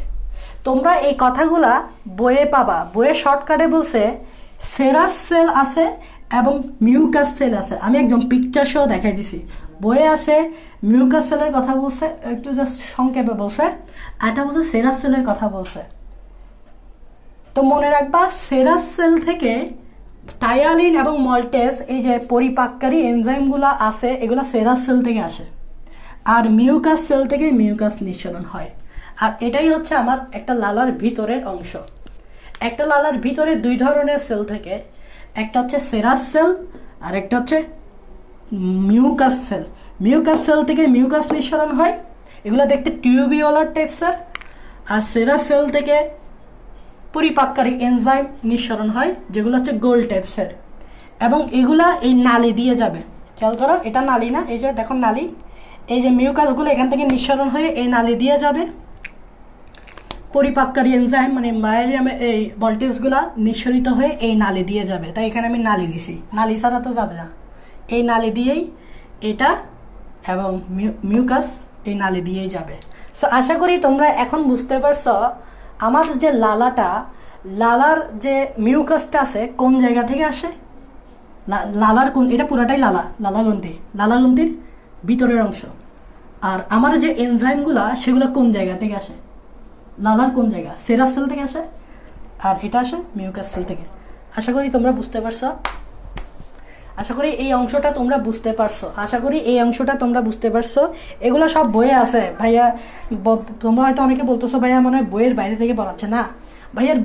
তোমরা এই কথাগুলা বইয়ে পাবা। বইয়ে শর্টকাটে বলছে সেরাস সেল আছে এবং মিউকাস সেল আছে। আমি একদম পিকচার সহ দেখাই দিছি। বইয়ে আছে মিউকাস সেলের কথা বলছে, একটু জাস্ট সংক্ষেপে বলছে, আর এটা বলছে সেরাস সেলের কথা বলছে। তো মনে রাখবা সেরাস সেল থেকে টায়ালিন এবং মল্টেস এই যে পরিপাককারী এনজাইমগুলো আছে এগুলো সেরাস সেল থেকে আসে, আর মিউকাস সেল থেকে মিউকাস নিঃসরণ হয়। আর এটাই হচ্ছে আমার একটা লালার ভিতরের অংশ। একটা লালার ভিতরে দুই ধরনের সেল থাকে, একটা হচ্ছে সেরাস সেল আর একটা হচ্ছে মিউকাস সেল। মিউকাস সেল থেকে মিউকাস নিঃসরণ হয়, এগুলো দেখতে টিউবিওলার টাইপসের। আর সেরাস সেল থেকে পরিপাককারী এনজাইম নিঃসরণ হয় যেগুলো হচ্ছে গোল টাইপসের, এবং এগুলা এই নালি দিয়ে যাবে। খেয়াল করো, এটা নালি না, এই যে দেখো নালি, এই যে মিউকাসগুলো এখান থেকে নিঃসরণ হয়ে এই নালি দিয়ে যাবে। পরিপাককারী এনজাইম মানে মাইলিয়ামে এই ভোল্টেজগুলা নিঃসরিত হয়ে এই নালি দিয়ে যাবে, তাই এখানে আমি নালি দিছি। নালি ছাড়া তো যাবে না, এই নালি দিয়েই এটা এবং মিউকাস এই নালি দিয়েই যাবে। সো আশা করি তোমরা এখন বুঝতে পারছো আমার যে লালার যে মিউকাসটা আছে কোন জায়গা থেকে আসে। লালার কোন, এটা পুরাটাই লালা গ্রন্থির ভিতরের অংশ। আর আমার যে এনজাইমগুলা সেগুলো কোন জায়গা থেকে আসে? লালার কোন জায়গা? সেরাস সেল থেকে আসে, আর এটা আসে মিউকাস সেল থেকে। আশা করি তোমরা বুঝতে পারছো। আশা করি এই অংশটা তোমরা বুঝতে পারছো। এগুলো সব বইয়ে আছে ভাইয়া। তোমরা হয়তো অনেকে বলতেছো ভাইয়া মনে হয় বইয়ের বাইরে থেকে পড়াচ্ছে। না ভাইয়ার,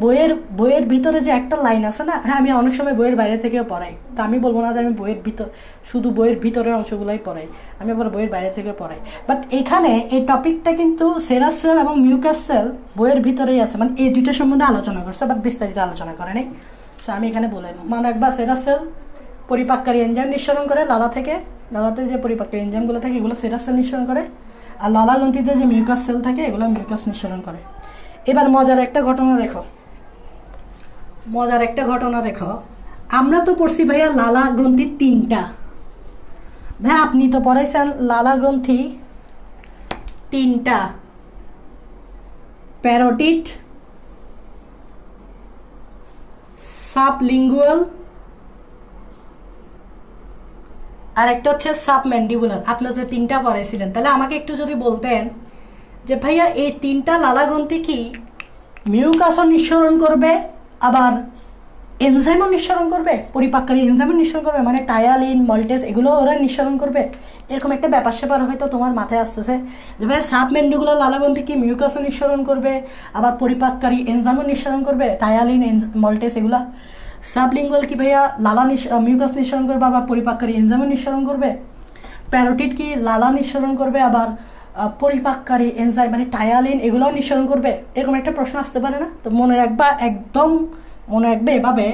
বইয়ের ভিতরে যে একটা লাইন আছে না, হ্যাঁ আমি অনেক সময় বইয়ের বাইরে থেকেও পড়াই, তো আমি বলবো না যে আমি শুধু বইয়ের ভিতরের অংশগুলোই পড়াই, আমি আবার বইয়ের বাইরে থেকে পড়াই। বাট এখানে এই টপিকটা কিন্তু সেরাস সেল এবং মিউকাস সেল বইয়ের ভিতরেই আছে, মানে এই দুইটার সম্বন্ধে আলোচনা করছে, বাট বিস্তারিত আলোচনা করে নাই। সো আমি এখানে বলে মানে একবার সেরাস সেল পরিপাককারী এনজাইম নিঃসরণ করে লালাতে যে পরিপাককারী এনজাইমগুলো থাকে এগুলো সেরাস সেল নিঃসরণ করে, আর লালা গ্রন্থিতে যে মিউকাস সেল থাকে এগুলো মিউকাস নিঃসরণ করে। এবার মজার একটা ঘটনা দেখো। আমরা তো পড়ছি ভাইয়া লালা গ্রন্থি তিনটা। ভাই আপনি তো পড়াইছেন লালা গ্রন্থি তিনটা, প্যারোটিড, সাবলিঙ্গুয়াল আর একটা হচ্ছে সাবম্যান্ডিবুলার। আপনি তো তিনটা পড়াইছিলেন, তাহলে আমাকে একটু যদি বলতেন যে ভাইয়া এই তিনটা লালা গ্রন্থি কি মিউকাসও নিঃসরণ করবে আবার এনজাইমও নিঃসরণ করবে, পরিপাককারী এনজাইমও নিঃসরণ করবে, মানে টায়ালিন মল্টেস এগুলো ওরা নিঃসরণ করবে, এরকম একটা ব্যাপার স্যাপার হয়তো তোমার মাথায় আসতেছে যে ভাই সাবম্যান্ডিবুলার লালা গ্রন্থি কি মিউকাসও নিঃসরণ করবে আবার পরিপাককারী এনজাইমও নিঃসরণ করবে, টায়ালিন মল্টেস এগুলা। সাবলিঙ্গুয়াল কি ভাইয়া মিউকাস নিঃসরণ করবে আবার পরিপাককারী এনজাইমও নিঃসরণ করবে। প্যারোটিড কি লালা নিঃসরণ করবে, আবার পরিপাককারী এনজাইম মানে টায়ালিন এগুলোও নিঃসরণ করবে? এরকম একটা প্রশ্ন আসতে পারে না? তো মনে রাখবা, একদম মনে রাখবে এভাবে,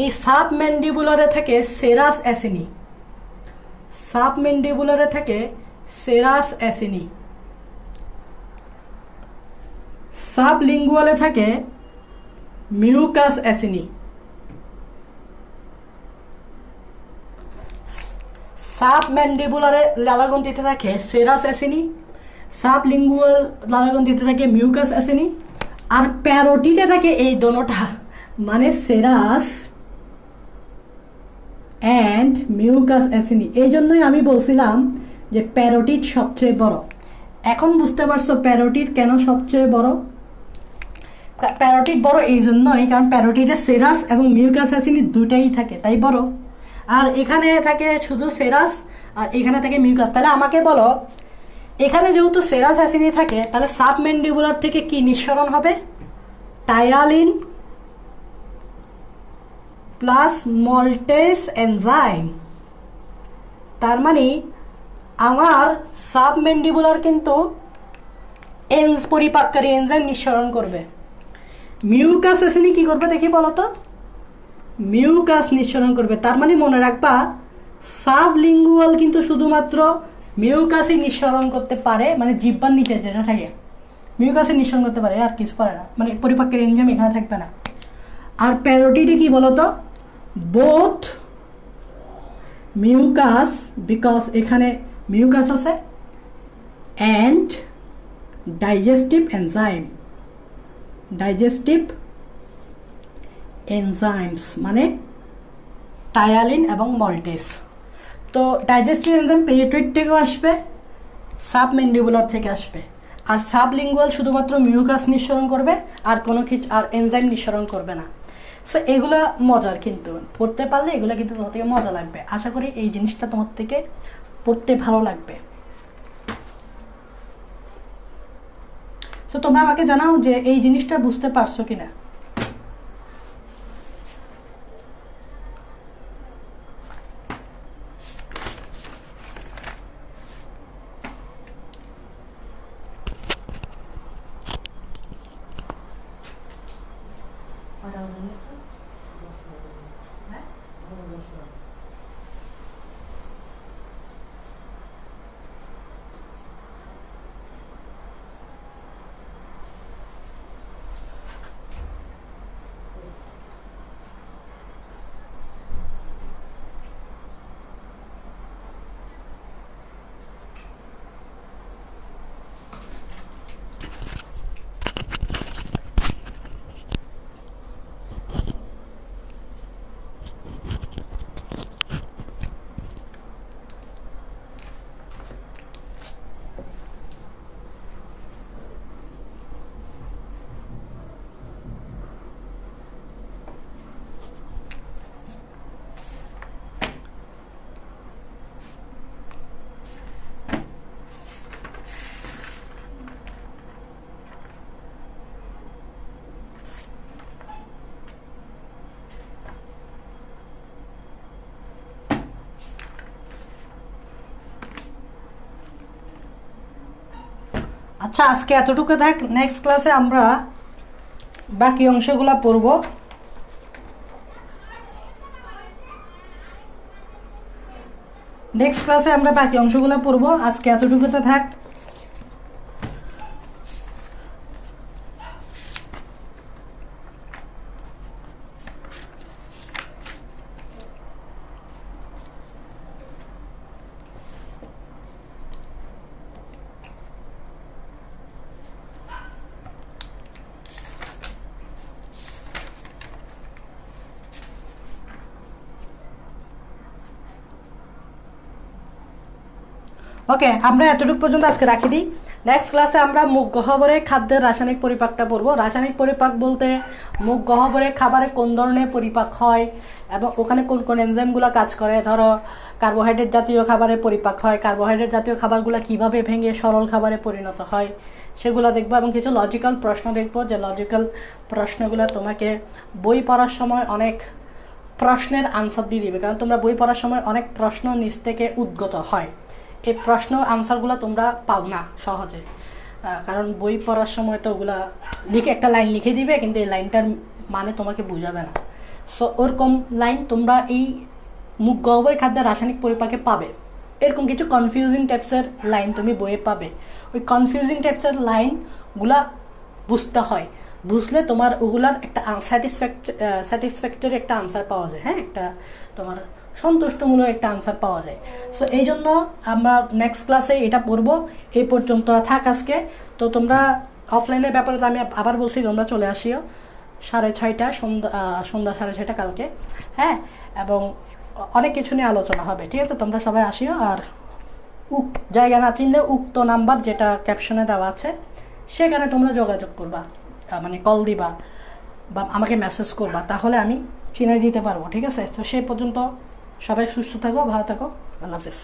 এই সাবম্যান্ডিবুলারে থাকে সেরাস অ্যাসিনি, সাবম্যান্ডিবুলারে থাকে সেরাস অ্যাসিনি, সাবলিঙ্গুয়ালে থাকে মিউকাস অ্যাসিনি। সাবম্যান্ডিবুলারে লালাগ্রন্থিতে থাকে সেরাস অ্যাসিনি, সাবলিঙ্গুয়াল লালাগ্রন্থিতে থাকে মিউকাস অ্যাসিনি, আর প্যারোটিডে থাকে এই দোনোটা, মানে সেরাস অ্যান্ড মিউকাস অ্যাসিনি। এই জন্যই আমি বলছিলাম যে প্যারোটিড সবচেয়ে বড়। এখন বুঝতে পারছো প্যারোটিড কেন সবচেয়ে বড়? প্যারোটিড বড় এই জন্যই কারণ প্যারোটিডে সেরাস এবং মিউকাস অ্যাসিনি দুটাই থাকে, তাই বড়। আর এখানে থাকে শুধু সেরাস আর এখানে থাকে মিউকাস। তাহলে আমাকে বলো, এখানে যেহেতু সেরাস অ্যাসিনি থাকে, তাহলে সাবম্যান্ডিবুলার থেকে কি নিঃসরণ হবে? Ptyalin plus maltase enzyme. তার মানে আমার সাবম্যান্ডিবুলার কিন্তু পরিপাককারী এনজাইম নিঃসরণ করবে। মিউকাস অ্যাসিনি কি করবে দেখি বলো তো? মিউকাস নিঃসরণ করবে। তার মানে মনে রাখবা, সাবলিঙ্গুয়াল কিন্তু শুধুমাত্র মিউকাসই নিঃসরণ করতে পারে, মানে জিহ্বার নিচে যেটা থাকে মিউকাসই নিঃসরণ করতে পারে, আর কিছু পারে না, মানে পরিপাকের এনজাইম এখানে থাকবে না। আর প্যারোটিডে কি বলতো? বোথ মিউকাস, বিকজ এখানে মিউকাস আছে, and digestive enzyme, digestive enzymes মানে টায়ালিন এবং মল্টেস। তো ডাইজেস্টিভ এনজাইম পেরিটোড থেকেও আসবে, সাবম্যান্ডিবুলার থেকে আসবে। আর সাবলিঙ্গুয়াল শুধুমাত্র মিউকাস নিঃসরণ করবে, আর কোনো কিছু আর এনজাইম নিঃসরণ করবে না। সো এগুলা মজার, কিন্তু পড়তে পারলে এগুলো কিন্তু তোমার থেকে মজা লাগবে। আশা করি এই জিনিসটা তোমার থেকে পড়তে ভালো লাগবে। সো তোমরা আমাকে জানাও যে এই জিনিসটা বুঝতে পারছো কিনা। আচ্ছা, আজকে এতটুকু থাক। নেক্সট ক্লাসে আমরা বাকি অংশগুলো পড়ব। আজকে এতটুকুতে থাক। ওকে, আমরা এতটুকু পর্যন্ত আজকে রাখি দিই। নেক্সট ক্লাসে আমরা মুখ গহ্বরে খাদ্যের রাসায়নিক পরিপাকটা পড়ব। রাসায়নিক পরিপাক বলতে মুখ গহ্বরে খাবারে কোন ধরনের পরিপাক হয় এবং ওখানে কোন কোন এনজাইমগুলো কাজ করে। ধরো কার্বোহাইড্রেট জাতীয় খাবারে পরিপাক হয়, কার্বোহাইড্রেট জাতীয় খাবারগুলো কিভাবে ভেঙে সরল খাবারে পরিণত হয় সেগুলো দেখবো, এবং কিছু লজিক্যাল প্রশ্ন দেখবো, যে লজিক্যাল প্রশ্নগুলো তোমাকে বই পড়ার সময় অনেক প্রশ্নের আনসার দিয়ে দিবে, কারণ তোমরা বই পড়ার সময় অনেক প্রশ্ন নিজ থেকে উদ্গত হয়। এই প্রশ্ন আনসারগুলো তোমরা পাও না সহজে, কারণ বই পড়ার সময় তো ওগুলা লিখে একটা লাইন লিখে দিবে, কিন্তু এই লাইনটার মানে তোমাকে বোঝাবে না। সো ওরকম লাইন তোমরা এই মুখ গহ্বরের খাদ্যের রাসায়নিক পরিপাকে পাবে। এরকম কিছু কনফিউজিং টাইপসের লাইন তুমি বইয়ে পাবে। ওই কনফিউজিং টাইপসের লাইনগুলা বুঝতে হয়, বুঝলে তোমার ওগুলার একটা স্যাটিসফ্যাক্টরি একটা আনসার পাওয়া যায়। হ্যাঁ, একটা তোমার সন্তুষ্টমূলক একটা আনসার পাওয়া যায়। সো এই জন্য আমরা নেক্সট ক্লাসে এটা পড়বো। এই পর্যন্ত থাক আজকে। তো তোমরা অফলাইনের ব্যাপারে তো আমি আবার বলছি, তোমরা চলে আসিও 6:30 সন্ধ্যা 6:30 কালকে। হ্যাঁ, এবং অনেক কিছু নিয়ে আলোচনা হবে, ঠিক আছে? তোমরা সবাই আসিও। আর জায়গা না চিনলে উক্ত নাম্বার যেটা ক্যাপশনে দেওয়া আছে সেখানে তোমরা যোগাযোগ করবা, মানে কল দিবা বা আমাকে মেসেজ করবা, তাহলে আমি চিনাই দিতে পারবো, ঠিক আছে? তো সেই পর্যন্ত সবাই সুস্থ থাকো, ভালো থাকো, আল্লাহ হাফেজ।